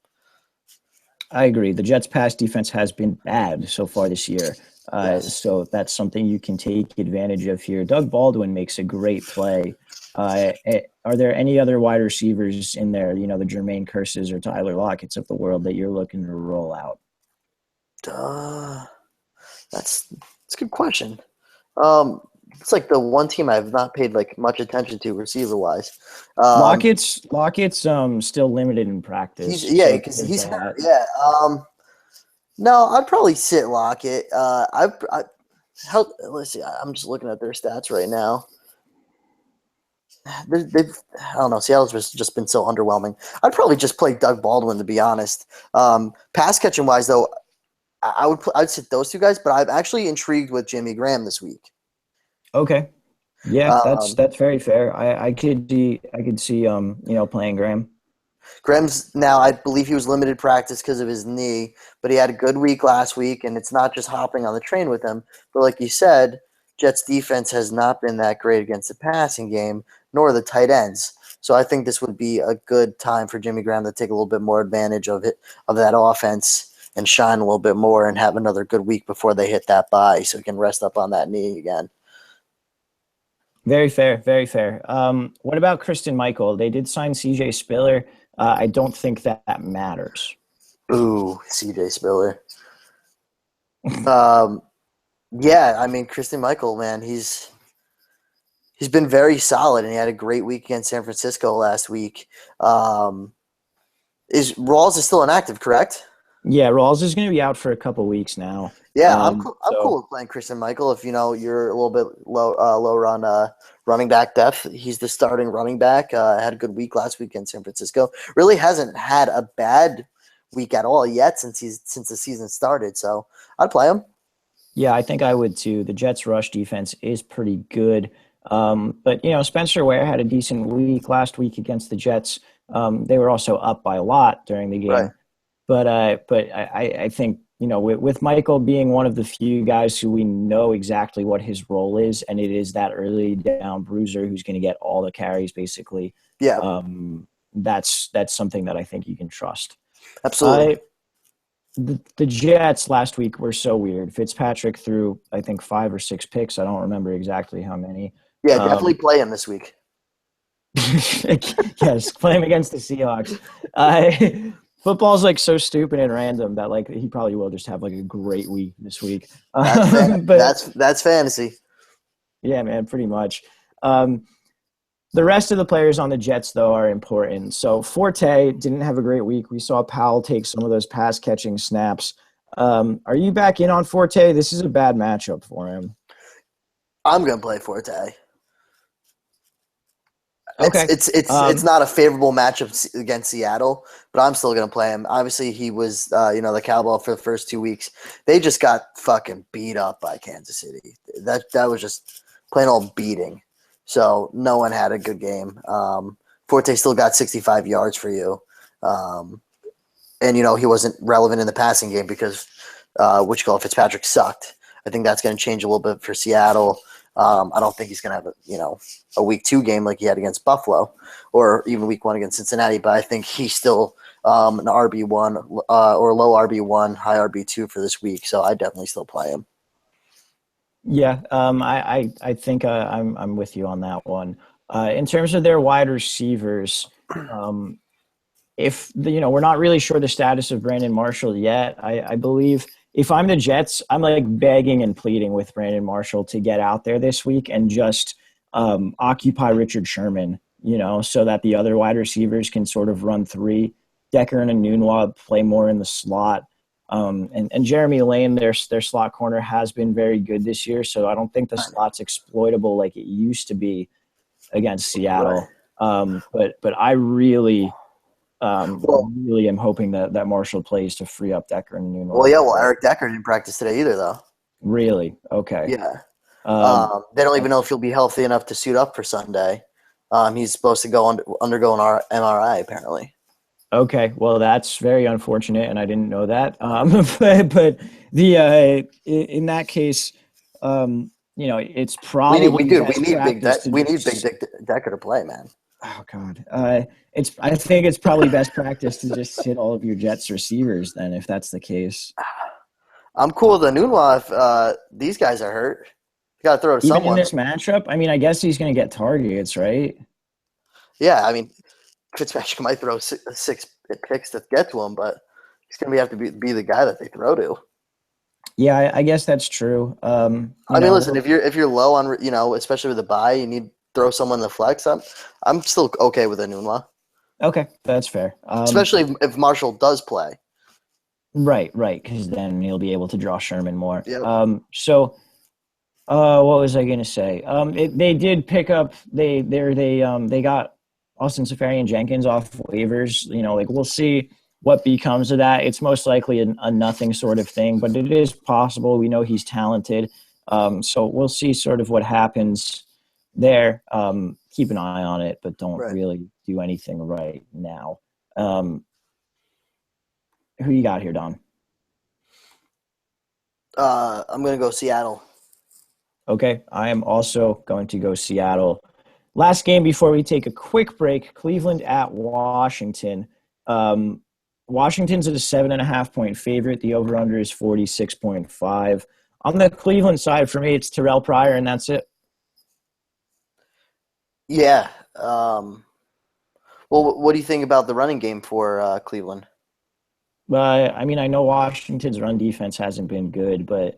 I agree. The Jets' pass defense has been bad so far this year. Yes. So that's something you can take advantage of here. Doug Baldwin makes a great play. Are there any other wide receivers in there, the Jermaine Curses or Tyler Lockett's of the world that you're looking to roll out? Uh, that's a good question. Um, it's like the one team I've not paid like much attention to receiver wise. Lockett's still limited in practice, so Because there's he's hurt. that. Yeah. No, I'd probably sit Lockett. Let's see. I'm just looking at their stats right now. I don't know. Seattle's just been so underwhelming. I'd probably just play Doug Baldwin to be honest. Pass catching wise, though, I'd sit those two guys. But I'm actually intrigued with Jimmy Graham this week. Okay. Yeah, that's Um, that's very fair. I could see playing Graham. Graham's now, I believe he was limited practice because of his knee, but he had a good week last week, and it's not just hopping on the train with him. But like you said, Jets defense has not been that great against the passing game, nor the tight ends. So I think this would be a good time for Jimmy Graham to take a little bit more advantage of that offense and shine a little bit more and have another good week before they hit that bye so he can rest up on that knee again. Very fair, very fair. What about Kristen Michael? They did sign CJ Spiller. I don't think that matters. Ooh, CJ Spiller. Um, yeah, I mean Christian Michael, man, he's been very solid, and he had a great week against San Francisco last week. Um, is Rawls is still inactive, correct? Yeah, Rawls is going to be out for a couple weeks now. Yeah, I'm So cool with playing Christian Michael. If you're a little bit lower on running back depth, he's the starting running back. Had a good week last week in San Francisco. Really hasn't had a bad week at all yet since the season started. So I'd play him. yeah, I think I would too. The Jets' rush defense is pretty good. But Spencer Ware had a decent week last week against the Jets. They were also up by a lot during the Right. game. But I think with Michael being one of the few guys who we know exactly what his role is, and it is that early down bruiser who's going to get all the carries basically. Yeah, That's something that I think you can trust. absolutely. I the Jets last week were so weird. Fitzpatrick threw I think 5 or 6 picks. I don't remember exactly how many. Yeah, definitely Um, play him this week. yes, play him against the Seahawks. Football's like so stupid and random that like he probably will just have like a great week this week. But That's fantasy. yeah, man, pretty much. Um, the rest of the players on the Jets though are important. So Forte didn't have a great week. We saw Powell take some of those pass catching snaps. Are you back in on Forte? This is a bad matchup for him. I'm gonna play Forte. It's Okay. it's it's it's Um, not a favorable matchup against Seattle, but I'm still gonna play him. Obviously, he was the cowbell for the first 2 weeks. They just got fucking beat up by Kansas City. That was just plain old beating. So no one had a good game. Forte still got 65 yards for you, um, and he wasn't relevant in the passing game because Fitzpatrick sucked. I think that's going to change a little bit for Seattle. I don't think he's going to have a week 2 game like he had against Buffalo or even week 1 against Cincinnati, but I think he's still an RB1 or low RB1, high RB2 for this week. So I definitely still play him. yeah, I think I'm with you on that one. In terms of their wide receivers, if we're not really sure the status of Brandon Marshall yet. I believe if I'm the Jets, I'm like begging and pleading with Brandon Marshall to get out there this week and just occupy Richard Sherman, so that the other wide receivers can sort of run three. Decker and Enunwa play more in the slot. And Jeremy Lane, their slot corner, has been very good this year, so I don't think the slot's exploitable like it used to be against Seattle. Right. But I really am hoping that Marshall plays to free up Decker and Enunwa. Well, yeah. Well, Eric Decker didn't practice today either, though. Really? Okay. Yeah. They don't even know if he'll be healthy enough to suit up for Sunday. He's supposed to undergo an MRI, apparently. Okay, well, that's very unfortunate, and I didn't know that. But the in that case, it's probably we need Big Decker to play, man. Oh God, I think it's probably best practice to just hit all of your Jets receivers then, if that's the case. I'm cool with Enunwa if these guys are hurt. You got to throw to someone. Even in this matchup, I mean, I guess he's going to get targets, right? Yeah, I mean, Fitzpatrick might throw six picks to get to him, but he's going to have to be the guy that they throw to. Yeah, I guess that's true. I mean, listen, if you're low on, especially with the bye, you need to throw someone in the flex. I'm still okay with Enunwa. Okay, that's fair. Especially if Marshall does play. Right, because then he'll be able to draw Sherman more. Yep. What was I going to say? They did pick up. They got Austin Seferian-Jenkins off waivers. We'll see what becomes of that. It's most likely a nothing sort of thing, but it is possible. We know he's talented. So we'll see sort of what happens there. Keep an eye on it, but don't really do anything right now. Who you got here, Don? I'm going to go Seattle. Okay, I am also going to go Seattle. Last game before we take a quick break, Cleveland at Washington. Washington's at a 7.5-point favorite. The over-under is 46.5. On the Cleveland side, for me, it's Terrell Pryor, and that's it. Yeah. Well, what do you think about the running game for Cleveland? I mean, I know Washington's run defense hasn't been good, but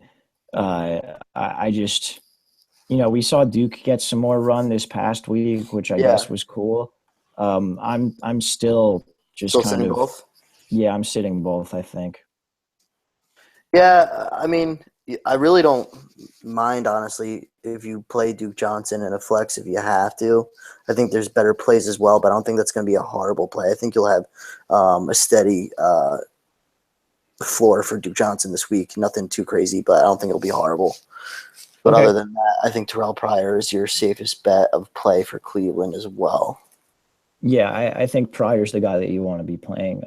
I just, we saw Duke get some more run this past week, which I guess was cool. I'm still just sitting both? Yeah, I'm sitting both, I think. Yeah, I mean, I really don't mind, honestly, if you play Duke Johnson in a flex if you have to. I think there's better plays as well, but I don't think that's going to be a horrible play. I think you'll have a steady floor for Duke Johnson this week. Nothing too crazy, but I don't think it'll be horrible. But other than that, I think Terrell Pryor is your safest bet of play for Cleveland as well. Yeah, I think Pryor's the guy that you want to be playing.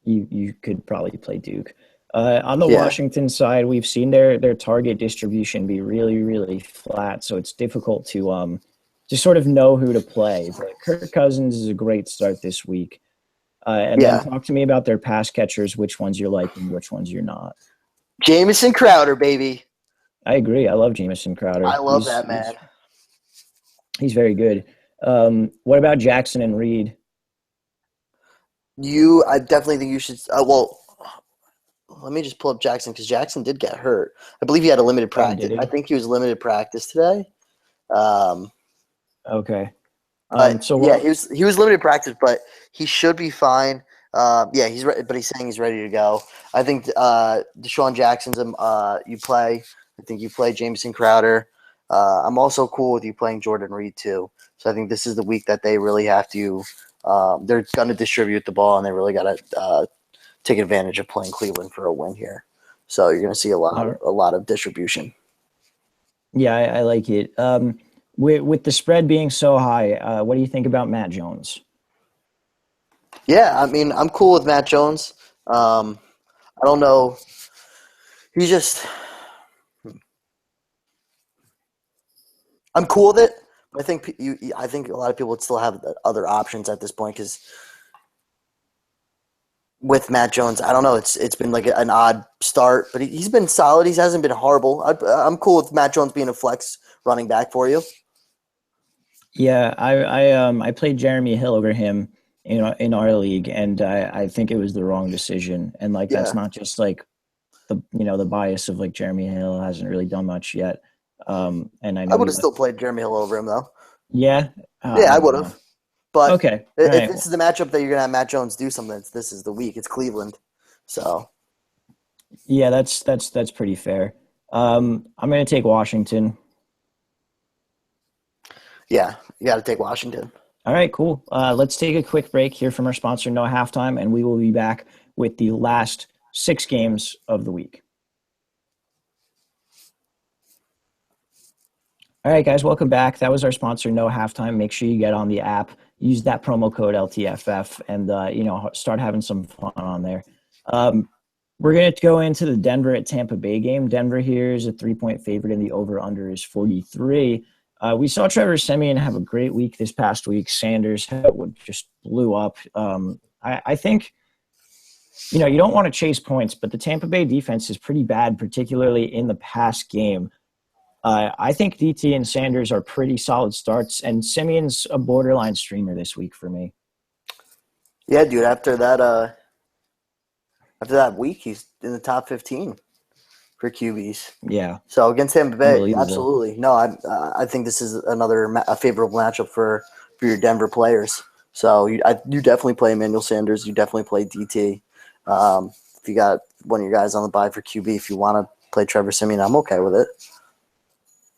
You could probably play Duke. On the Washington side, we've seen their target distribution be really, really flat, so it's difficult to sort of know who to play. But Kirk Cousins is a great start this week. Then talk to me about their pass catchers, which ones you're liking, which ones you're not. Jamison Crowder, baby. I agree. I love Jamison Crowder. I love that man. He's very good. What about Jackson and Reed? I definitely think you should. Let me just pull up Jackson because Jackson did get hurt. I believe he had a limited practice. I think he was limited practice today. Okay. He was limited practice, but he should be fine. He's ready, but he's saying he's ready to go. I think Deshaun Jackson's you play. I think you play Jamison Crowder. I'm also cool with you playing Jordan Reed too. So I think this is the week that they really have to. They're going to distribute the ball, and they really got to take advantage of playing Cleveland for a win here. So you're going to see a lot of distribution. Yeah, I like it. With the spread being so high, what do you think about Matt Jones? Yeah, I mean, I'm cool with Matt Jones. I don't know. He's just – I'm cool with it. But I think a lot of people would still have other options at this point because with Matt Jones, I don't know. It's been like an odd start, but he's been solid. He hasn't been horrible. I'm cool with Matt Jones being a flex running back for you. Yeah, I played Jeremy Hill over him in our league, and I think it was the wrong decision. And that's not just like the bias of like Jeremy Hill hasn't really done much yet. And I I know would he have still played Jeremy Hill over him though. yeah, Yeah, I I don't would know. have. But Okay, all if right. this is the matchup that you're gonna have Matt Jones do something, this is the week. It's Cleveland, so Yeah, that's pretty fair. I'm gonna take Washington. yeah, you got to take Washington. All right, cool. Let's take a quick break here from our sponsor, No Halftime, and we will be back with the last 6 games of the week. All right, guys, welcome back. That was our sponsor, No Halftime. Make sure you get on the app, use that promo code LTFF, and start having some fun on there. We're going to go into the Denver at Tampa Bay game. Denver here is a 3-point favorite, and the over/under is 43. We saw Trevor Siemian have a great week this past week. Sanders just blew up. I think you don't want to chase points, but the Tampa Bay defense is pretty bad, particularly in the pass game. I think DT and Sanders are pretty solid starts, and Simeon's a borderline streamer this week for me. Yeah, dude. After that week, he's in the top 15 for QBs. Yeah. So against Tampa Bay, Unbelievable. absolutely. No, I think this is a favorable matchup for your Denver players. So you definitely play Emmanuel Sanders. You definitely play DT. If you got one of your guys on the bye for QB, if you want to play Trevor Siemian, I'm okay with it.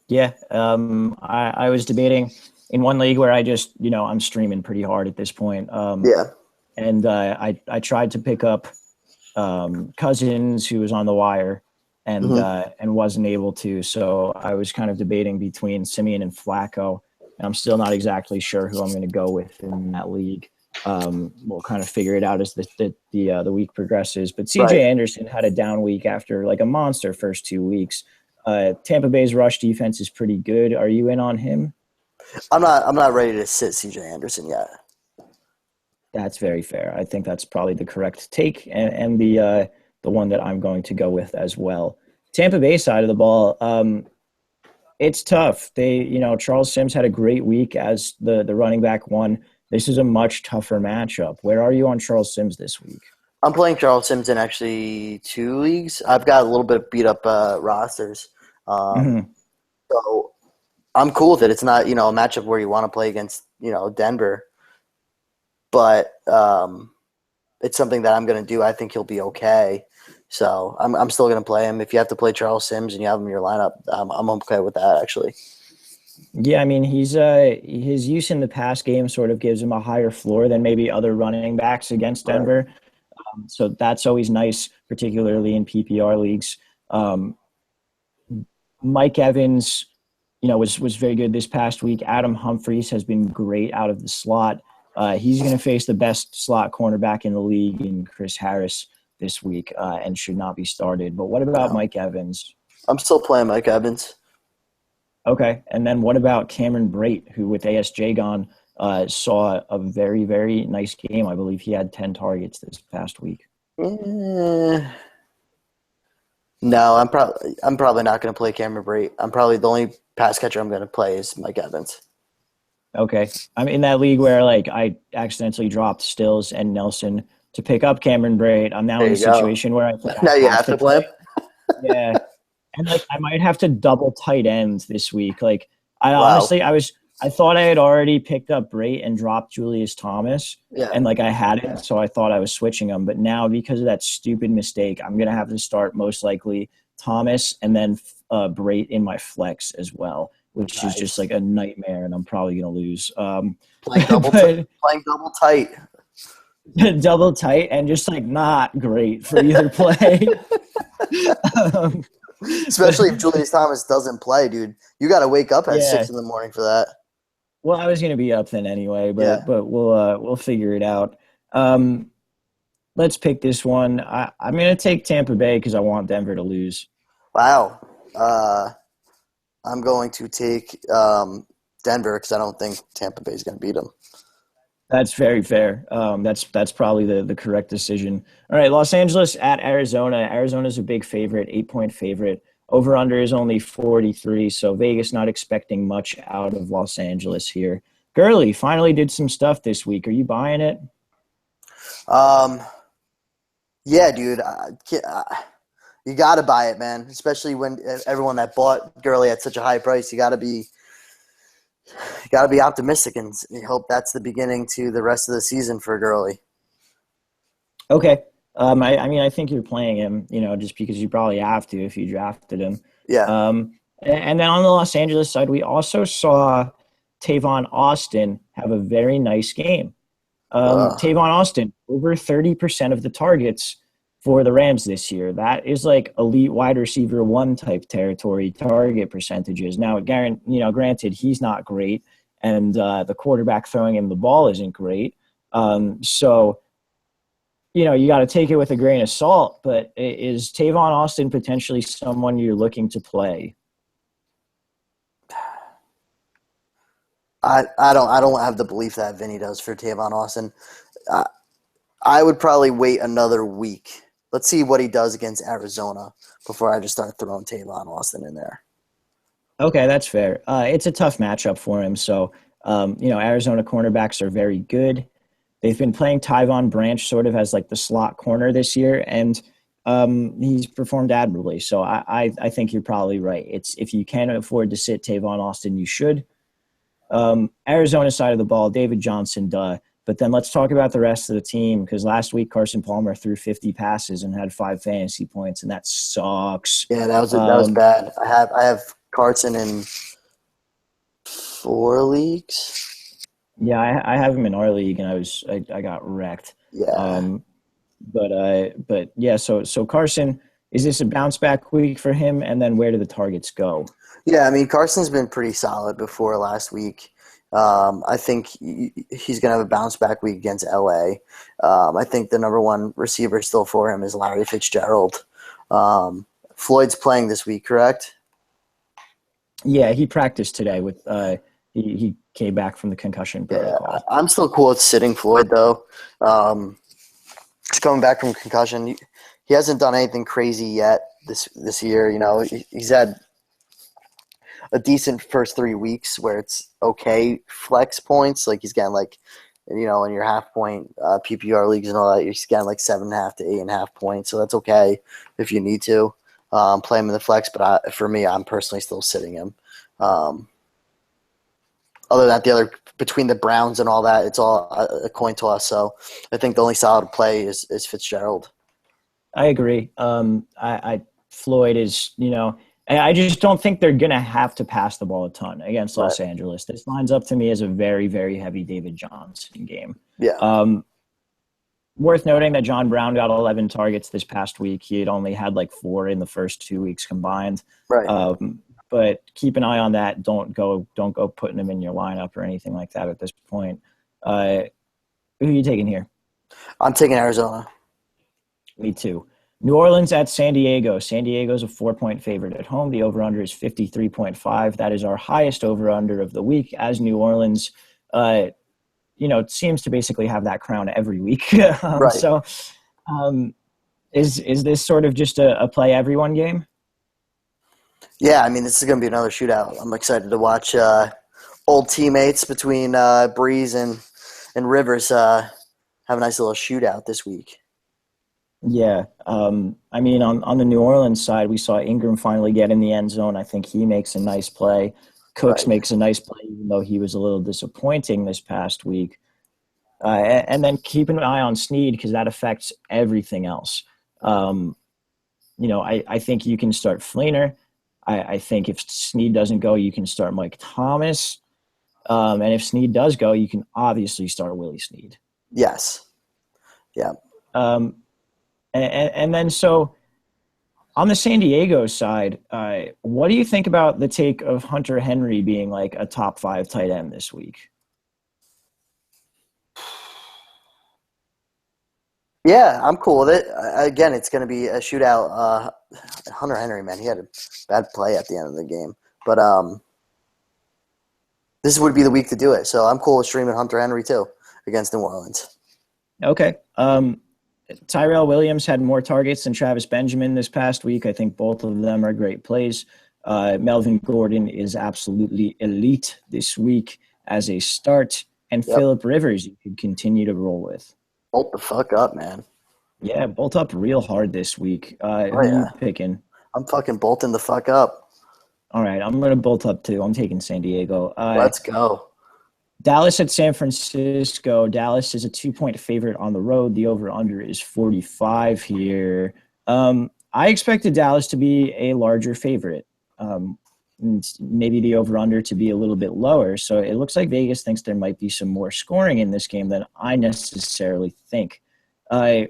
Yeah, I was debating in one league where I just, I'm streaming pretty hard at this point. Yeah. And I tried to pick up Cousins, who was on the wire, and wasn't able to. So I was kind of debating between Simeon and Flacco, and I'm still not exactly sure who I'm going to go with in that league. We'll kind of figure it out as the week progresses. But CJ Anderson had a down week after like a monster first 2 weeks. Tampa Bay's rush defense is pretty good. Are you in on him? I'm not ready to sit CJ Anderson yet. That's very fair. I think that's probably the correct take and the one that I'm going to go with as well. Tampa Bay side of the ball, it's tough. Charles Sims had a great week as the running back one. This is a much tougher matchup. Where are you on Charles Sims this week? I'm playing Charles Sims in actually 2 leagues. I've got a little bit of beat up rosters. So I'm cool with it. It's not, a matchup where you want to play against, Denver. But it's something that I'm going to do. I think he'll be okay. So I'm still going to play him. If you have to play Charles Sims and you have him in your lineup, I'm okay with that, actually. Yeah, I mean, his use in the pass game sort of gives him a higher floor than maybe other running backs against Denver. Right. So that's always nice, particularly in PPR leagues. Mike Evans, was very good this past week. Adam Humphries has been great out of the slot. He's going to face the best slot cornerback in the league in Chris Harris this week and should not be started. But what about Mike Evans? I'm still playing Mike Evans. Okay. And then what about Cameron Brate, who with ASJ gone saw a very, very nice game. I believe he had 10 targets this past week. No, I'm probably not going to play Cameron Brate. I'm probably the only pass catcher I'm going to play is Mike Evans. Okay. I'm in that league where I accidentally dropped Stills and Nelson to pick up Cameron Brate. I'm now in a situation where I think now you have to play him. Yeah. And I might have to double tight ends this week. Honestly, I thought I had already picked up Brate and dropped Julius Thomas. Yeah. And I hadn't, so I thought I was switching them. But now because of that stupid mistake, I'm gonna have to start most likely Thomas and then Brate in my flex as well, which is just a nightmare, and I'm probably gonna lose. Playing double tight. Double tight and just not great for either play. Especially if Julius Thomas doesn't play, dude. You got to wake up at 6 a.m. for that. Well, I was going to be up then anyway, but we'll figure it out. Let's pick this one. I'm going to take Tampa Bay because I want Denver to lose. Wow. I'm going to take Denver because I don't think Tampa Bay is going to beat them. That's very fair. That's probably the correct decision. All right, Los Angeles at Arizona. Arizona's a big favorite, 8-point favorite. Over-under is only 43, so Vegas not expecting much out of Los Angeles here. Gurley finally did some stuff this week. Are you buying it? Yeah, dude. You got to buy it, man. Especially when everyone that bought Gurley at such a high price, you got to be optimistic and hope that's the beginning to the rest of the season for Gurley. Okay. I mean, I think you're playing him, just because you probably have to if you drafted him. Yeah. And then on the Los Angeles side, we also saw Tavon Austin have a very nice game. Tavon Austin, over 30% of the targets for the Rams this year. That is like elite wide receiver one type territory target percentages. Now, granted, he's not great, and the quarterback throwing him the ball isn't great. So, you got to take it with a grain of salt. But is Tavon Austin potentially someone you're looking to play? I don't have the belief that Vinny does for Tavon Austin. I would probably wait another week. Let's see what he does against Arizona before I just start throwing Tavon Austin in there. Okay, that's fair. It's a tough matchup for him. So, Arizona cornerbacks are very good. They've been playing Tyvon Branch sort of as like the slot corner this year, and he's performed admirably. So I think you're probably right. It's if you can afford to sit Tavon Austin, you should. Arizona side of the ball, David Johnson, duh. But then let's talk about the rest of the team, because last week Carson Palmer threw 50 passes and had 5 fantasy points, and that sucks. Yeah, that was bad. I have Carson in 4 leagues. Yeah, I have him in our league, and I got wrecked. Yeah. But yeah, so Carson, is this a bounce back week for him? And then where do the targets go? Yeah, I mean, Carson's been pretty solid before last week. I think he's going to have a bounce back week against LA. I think the number one receiver still for him is Larry Fitzgerald. Floyd's playing this week, correct? Yeah, he practiced today with he came back from the concussion protocol. Yeah, I'm still cool with sitting Floyd though. He's coming back from concussion. He hasn't done anything crazy yet this year. He's had a decent first 3 weeks where it's okay flex points. Like he's getting in your half point PPR leagues and all that, you're getting 7.5 to 8.5 points. So that's okay if you need to play him in the flex. But for me, I'm personally still sitting him. Other than that, between the Browns and all that, it's all a coin toss. So I think the only solid play is Fitzgerald. I agree. Floyd is, I just don't think they're going to have to pass the ball a ton against Los Angeles. This lines up to me as a very, very heavy David Johnson game. Yeah. Worth noting that John Brown got 11 targets this past week. He had only had 4 in the first 2 weeks combined. Right. But keep an eye on that. Don't go putting him in your lineup or anything like that at this point. Who are you taking here? I'm taking Arizona. Me too. New Orleans at San Diego. San Diego's a 4-point favorite at home. The over-under is 53.5. That is our highest over-under of the week, as New Orleans, seems to basically have that crown every week. Right. So is this sort of just a play everyone game? Yeah, I mean, this is going to be another shootout. I'm excited to watch old teammates between Breeze and Rivers have a nice little shootout this week. Yeah. I mean, on the New Orleans side, we saw Ingram finally get in the end zone. I think he makes a nice play. Cooks makes a nice play, even though he was a little disappointing this past week. And then keep an eye on Snead, because that affects everything else. I think you can start Fleener. I think if Snead doesn't go, you can start Mike Thomas. And if Snead does go, you can obviously start Willie Snead. Yes. Yeah. And then so on the San Diego side, what do you think about the take of Hunter Henry being a top 5 tight end this week? Yeah, I'm cool with it. Again, it's going to be a shootout. Hunter Henry, man, he had a bad play at the end of the game. But this would be the week to do it. So I'm cool with streaming Hunter Henry too against New Orleans. Okay. Tyrell Williams had more targets than Travis Benjamin this past week. I think both of them are great plays. Melvin Gordon is absolutely elite this week as a start. And Phillip Rivers you could continue to roll with. Hold the fuck up, man. Yeah, bolt up real hard this week. Oh Who you yeah, picking? I'm fucking bolting the fuck up. All right, I'm gonna bolt up too. I'm taking San Diego. Let's go. Dallas at San Francisco. Dallas is a 2 point favorite on the road. The over under is 45 here. I expected Dallas to be a larger favorite. And maybe the over under to be a little bit lower. So it looks like Vegas thinks there might be some more scoring in this game than I necessarily think. Uh,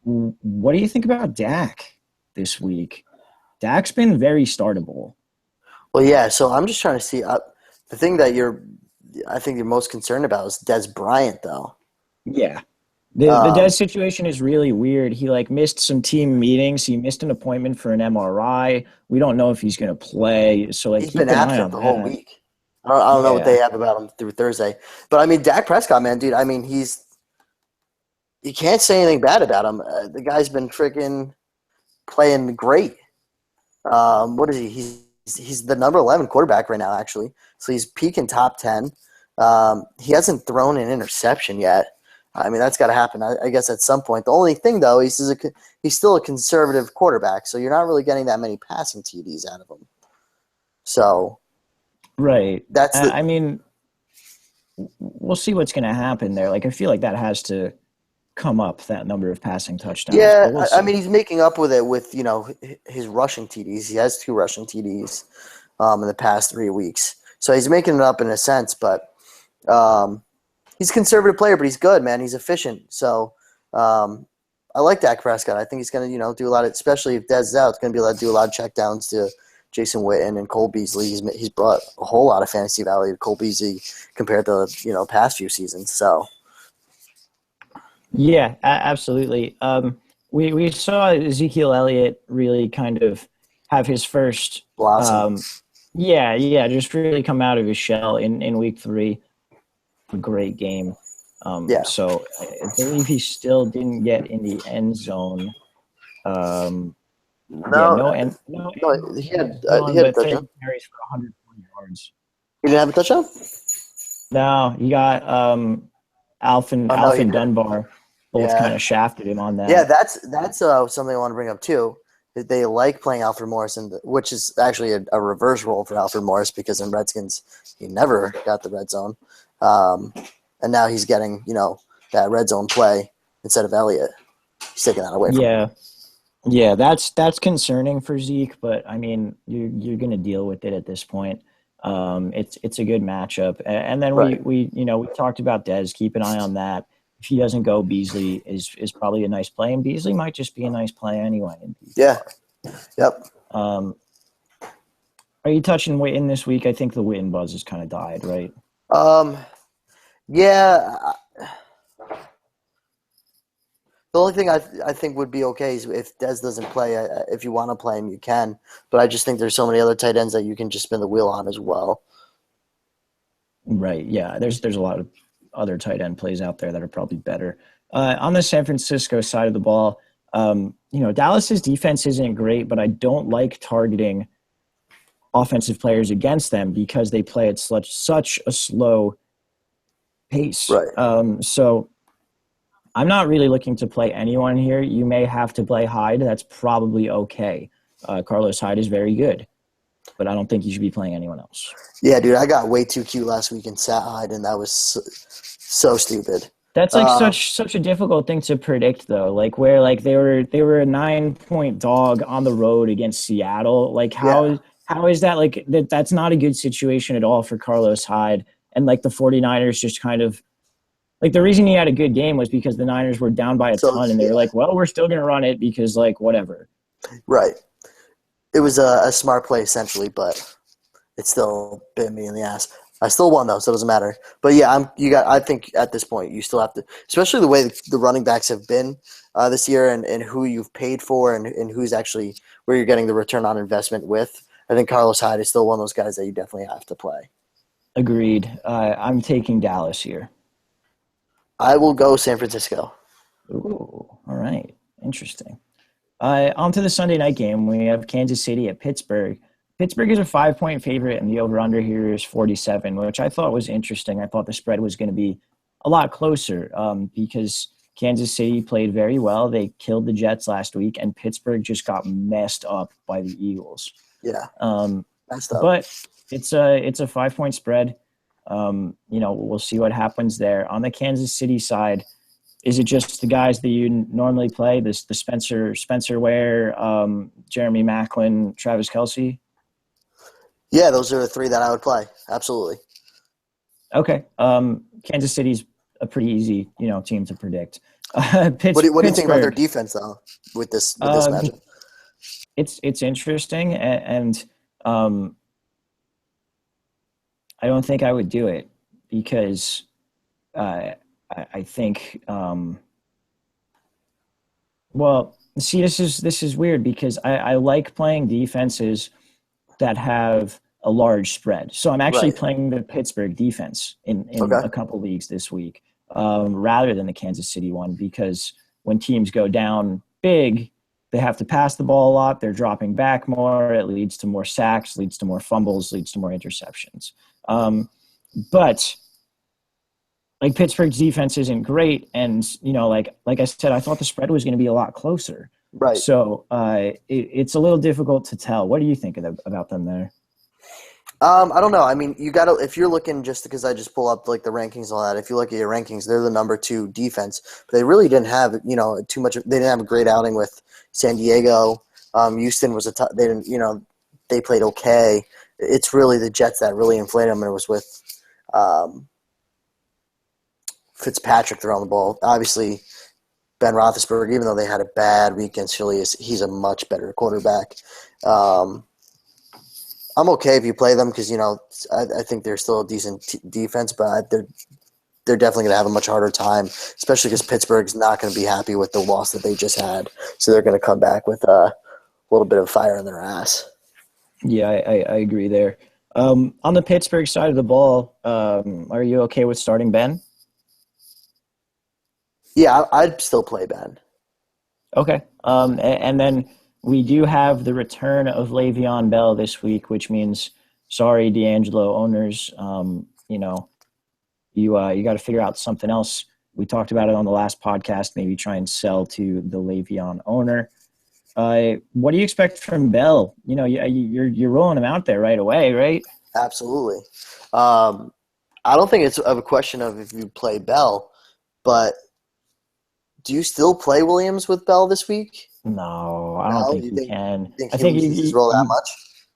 what do you think about Dak this week? Dak's been very startable. Well, yeah. So I'm just trying to see. The thing that I think you're most concerned about is Des Bryant, though. Yeah. The Des Um, situation is really weird. He like missed some team meetings. He missed an appointment for an MRI. We don't know if he's going to play. So like he's been keep an eye absent on the whole that. week. I don't know what they Yeah. have about him through Thursday, but I mean, Dak Prescott, man, dude. I mean, you can't say anything bad about him. The guy's been freaking playing great. What is he? He's the number 11 quarterback right now, actually. So he's peaking top 10. He hasn't thrown an interception yet. I mean, that's got to happen, I guess, at some point. The only thing, though, he's still a conservative quarterback, so you're not really getting that many passing TDs out of him. So Right. that's the I mean, we'll see what's going to happen there. Like I feel like that has to come up, that number of passing touchdowns, yeah. but we'll I mean, see. he's making up with it with his rushing TDs. He has two rushing TDs in the past 3 weeks, so he's making it up in a sense. But um, he's a conservative player, but he's good, man. He's efficient. So I like Dak Prescott. I think he's going to, do a lot of, especially if Dez is out, it's going to be able to do a lot of checkdowns to Jason Witten and Cole Beasley. He's brought a whole lot of fantasy value to Cole Beasley compared to, past few seasons. So, Yeah, absolutely. We saw Ezekiel Elliott really kind of have his first, blossom. um, yeah, just really come out of his shell in week three. A great game. Yeah. So I believe he still didn't get in the end zone. Um, yeah, No, no no, end zone, he had a but touchdown. 30 carries for 140 yards. He didn't have a touchdown? No, you got Oh, no, he Alvin didn't. Dunbar both kind Yeah. of shafted him on Yeah, that. that's something I want to bring up too. That they like playing Alfred Morris, which is actually a reverse role for Alfred Morris because in Redskins he never got the red zone, um, and now he's getting that red zone play instead of Elliott. He's taking that away from him. Yeah, yeah, that's concerning for Zeke, but I mean, you're going to deal with it at this point. It's a good matchup, and then Right. we talked about Dez. Keep an eye on that. If he doesn't go, Beasley is probably a nice play, and Beasley might just be a nice play anyway in Yeah. PPR. Yep. Um, are you touching Witten this week? I think the Witten buzz has kind of died, right? Um. Yeah. The only thing I think would be okay is if Dez doesn't play. If you want to play him, you can. But I just think there's so many other tight ends that you can just spin the wheel on as well. Right. Yeah. There's a lot of other tight end plays out there that are probably better. On the San Francisco side of the ball, Dallas's defense isn't great, but I don't like targeting offensive players against them because they play at such a slow pace. Right. So I'm not really looking to play anyone here. You may have to play Hyde. That's probably okay. Carlos Hyde is very good, but I don't think you should be playing anyone else. Yeah, dude, I got way too cute last week in Sat Hyde, and that was so stupid. That's like Um, such a difficult thing to predict though. Like where like they were a 9 point dog on the road against Seattle. Like yeah, how is that like that's not a good situation at all for Carlos Hyde. And like the 49ers just kind of like the reason he had a good game was because the Niners were down by a so ton and they were yeah, like, well, we're still gonna run it because like whatever. right. It was a smart play essentially, but it still bit me in the ass. I still won though, so it doesn't matter. But yeah, I think at this point you still have to, especially the way the running backs have been this year, and who you've paid for, and who's actually where you're getting the return on investment with. I think Carlos Hyde is still one of those guys that you definitely have to play. Agreed. I'm taking Dallas here. I will go San Francisco. Ooh, all right. Interesting. On to the Sunday night game. We have Kansas City at Pittsburgh. Pittsburgh is a 5 point favorite, and the over under here is 47, which I thought was interesting. I thought the spread was going to be a lot closer because Kansas City played very well. They killed the Jets last week, and Pittsburgh just got messed up by the Eagles. Yeah, messed up. But it's a 5-point spread. We'll see what happens there. On the Kansas City side, is it just the guys that you normally play? The Spencer Ware, Jeremy Maclin, Travis Kelce? Yeah, those are the three that I would play. Absolutely. Okay. Kansas City's a pretty easy, team to predict. What do you think about their defense though with this matchup? It's interesting, and I don't think I would do it because I think this is weird because I like playing defenses that have a large spread. So I'm actually playing the Pittsburgh defense in a couple leagues this week rather than the Kansas City one, because when teams go down big, they have to pass the ball a lot. They're dropping back more. It leads to more sacks, leads to more fumbles, leads to more interceptions. But like Pittsburgh's defense isn't great. And, like I said, I thought the spread was going to be a lot closer. Right. So it's a little difficult to tell. What do you think about them there? I don't know. I mean, if you're looking, just because I just pull up like the rankings and all that, if you look at your rankings, they're the number 2 defense, but they really didn't have, too much. They didn't have a great outing with San Diego. Houston was they didn't, they played okay. It's really the Jets that really inflated them, and it was with Fitzpatrick throwing the ball. Obviously, Ben Roethlisberger, even though they had a bad week against Philly, he's a much better quarterback. I'm okay if you play them because, I think they're still a decent defense, but they're definitely going to have a much harder time, especially because Pittsburgh's not going to be happy with the loss that they just had. So they're going to come back with a little bit of fire in their ass. Yeah, I agree there. On the Pittsburgh side of the ball, are you okay with starting Ben? Yeah, I'd still play Ben. Okay. And then we do have the return of Le'Veon Bell this week, which means, sorry, D'Angelo owners, you got to figure out something else. We talked about it on the last podcast, maybe try and sell to the Le'Veon owner. What do you expect from Bell? You're rolling him out there right away, right? Absolutely. I don't think it's a question of if you play Bell, but do you still play Williams with Bell this week? No, I don't think you can. I think he roll that much.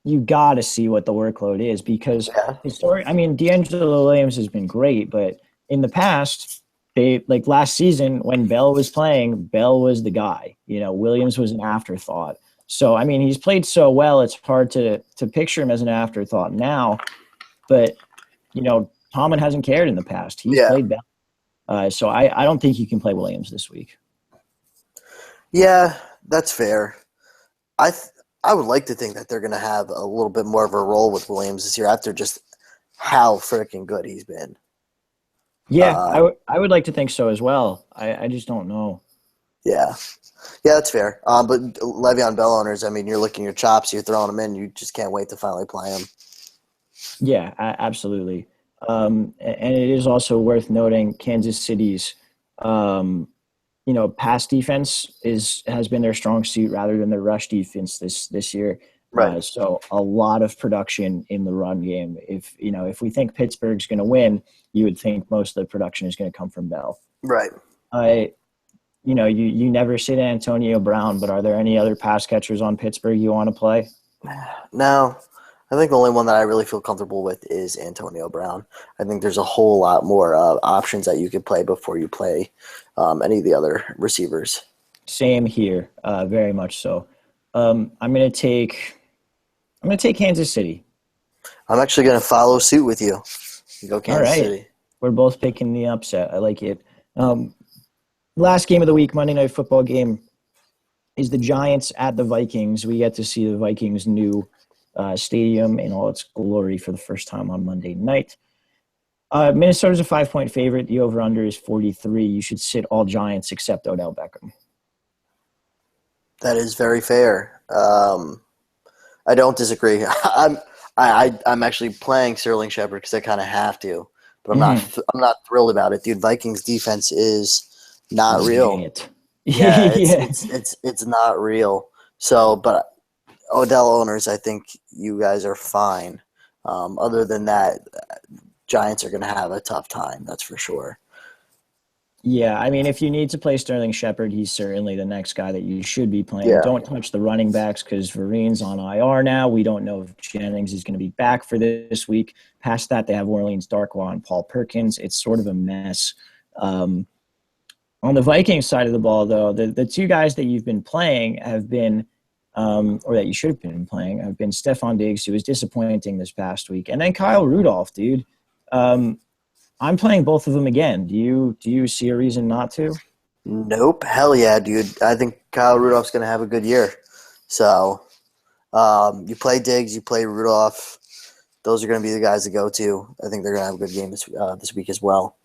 You got to see what the workload is because D'Angelo Williams has been great, but in the past, last season when Bell was playing, Bell was the guy. Williams was an afterthought. So he's played so well, it's hard to picture him as an afterthought now. But Tomlin hasn't cared in the past. He's played Bell. So I don't think you can play Williams this week. Yeah, that's fair. I would like to think that they're going to have a little bit more of a role with Williams this year after just how freaking good he's been. Yeah, I would like to think so as well. I just don't know. Yeah, that's fair. But Le'Veon Bell owners, you're licking your chops, you're throwing them in, you just can't wait to finally play him. Yeah, absolutely. And it is also worth noting Kansas City's pass defense has been their strong suit rather than their rush defense this year. Right. So a lot of production in the run game. If we think Pittsburgh's going to win, you would think most of the production is going to come from Bell. Right. You never sit Antonio Brown, but are there any other pass catchers on Pittsburgh you want to play? No. I think the only one that I really feel comfortable with is Antonio Brown. I think there's a whole lot more options that you could play before you play any of the other receivers. Same here, very much so. I'm going to take Kansas City. I'm actually going to follow suit with you. Go Kansas City. We're both picking the upset. I like it. Last game of the week, Monday Night Football game, is the Giants at the Vikings. We get to see the Vikings' new stadium in all its glory for the first time on Monday night. Minnesota's a 5-point favorite. The over-under is 43. You should sit all Giants except Odell Beckham. That is very fair. I don't disagree. I'm actually playing Sterling Shepard because I kind of have to, but I'm not thrilled about it, dude. Vikings defense is not real. It. Yeah, Yeah. it's not real. So, but Odell owners, I think you guys are fine. Other than that, Giants are going to have a tough time. That's for sure. Yeah, I mean, if you need to play Sterling Shepard, he's certainly the next guy that you should be playing. Yeah. Don't touch the running backs because Vereen's on IR now. We don't know if Jennings is going to be back for this week. Past that, they have Orleans Darkwa and Paul Perkins. It's sort of a mess. On the Vikings side of the ball, though, the two guys that you've been playing have been, or that you should have been playing, have been Stephon Diggs, who was disappointing this past week, and then Kyle Rudolph, dude. I'm playing both of them again. Do you see a reason not to? Nope. Hell yeah, dude. I think Kyle Rudolph's going to have a good year. So, you play Diggs, you play Rudolph. Those are going to be the guys to go to. I think they're going to have a good game this week as well.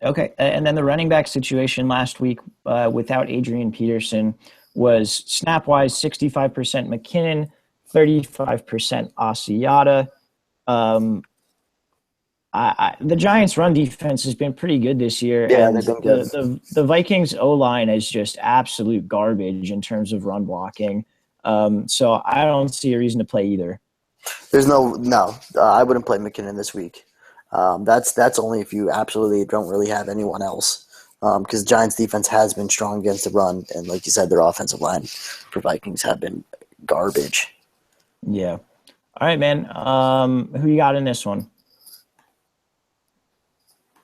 Okay, and then the running back situation last week without Adrian Peterson was snap-wise 65% McKinnon, 35% Asiata. The Giants' run defense has been pretty good this year, Yeah, and they've been good. the Vikings' O-line is just absolute garbage in terms of run blocking. So I don't see a reason to play either. There's no. I wouldn't play McKinnon this week. That's only if you absolutely don't really have anyone else. Because Giants defense has been strong against the run, and like you said, their offensive line for Vikings have been garbage. Yeah. All right, man. Who you got in this one?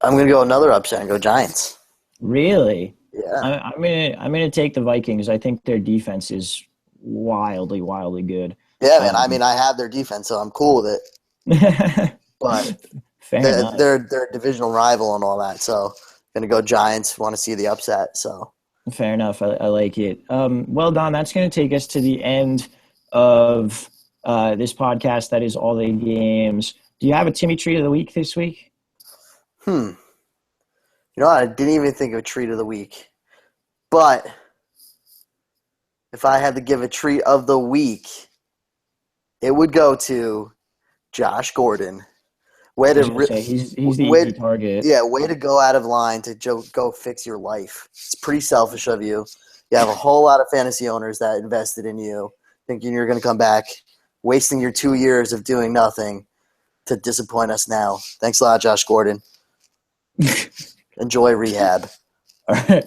I'm gonna go another upset and go Giants. Really? Yeah. I'm gonna take the Vikings. I think their defense is wildly good. Yeah, man. I mean, I have their defense, so I'm cool with it. But Fair enough. they're a divisional rival and all that, so gonna go Giants. Want to see the upset, so. Fair enough. I like it. Well, Don, that's going to take us to the end of this podcast. That is all the games. Do you have a Timmy treat of the week this week? You know what? I didn't even think of a treat of the week. But if I had to give a treat of the week, it would go to Josh Gordon. Way to he's the easy target. Yeah, way to go out of line to go fix your life. It's pretty selfish of you. You have a whole lot of fantasy owners that invested in you, thinking you're going to come back, wasting your 2 years of doing nothing to disappoint us now. Thanks a lot, Josh Gordon. Enjoy rehab. All right,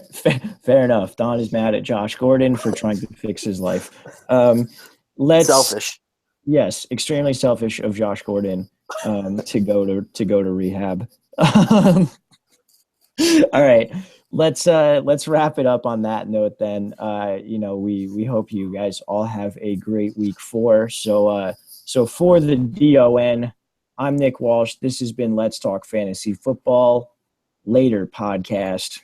fair enough. Don is mad at Josh Gordon for trying to fix his life. Selfish. Yes, extremely selfish of Josh Gordon to go to rehab. All right, let's wrap it up on that note. Then, we hope you guys all have a great week 4. So for the DON, I'm Nick Walsh. This has been Let's Talk Fantasy Football. Later podcast.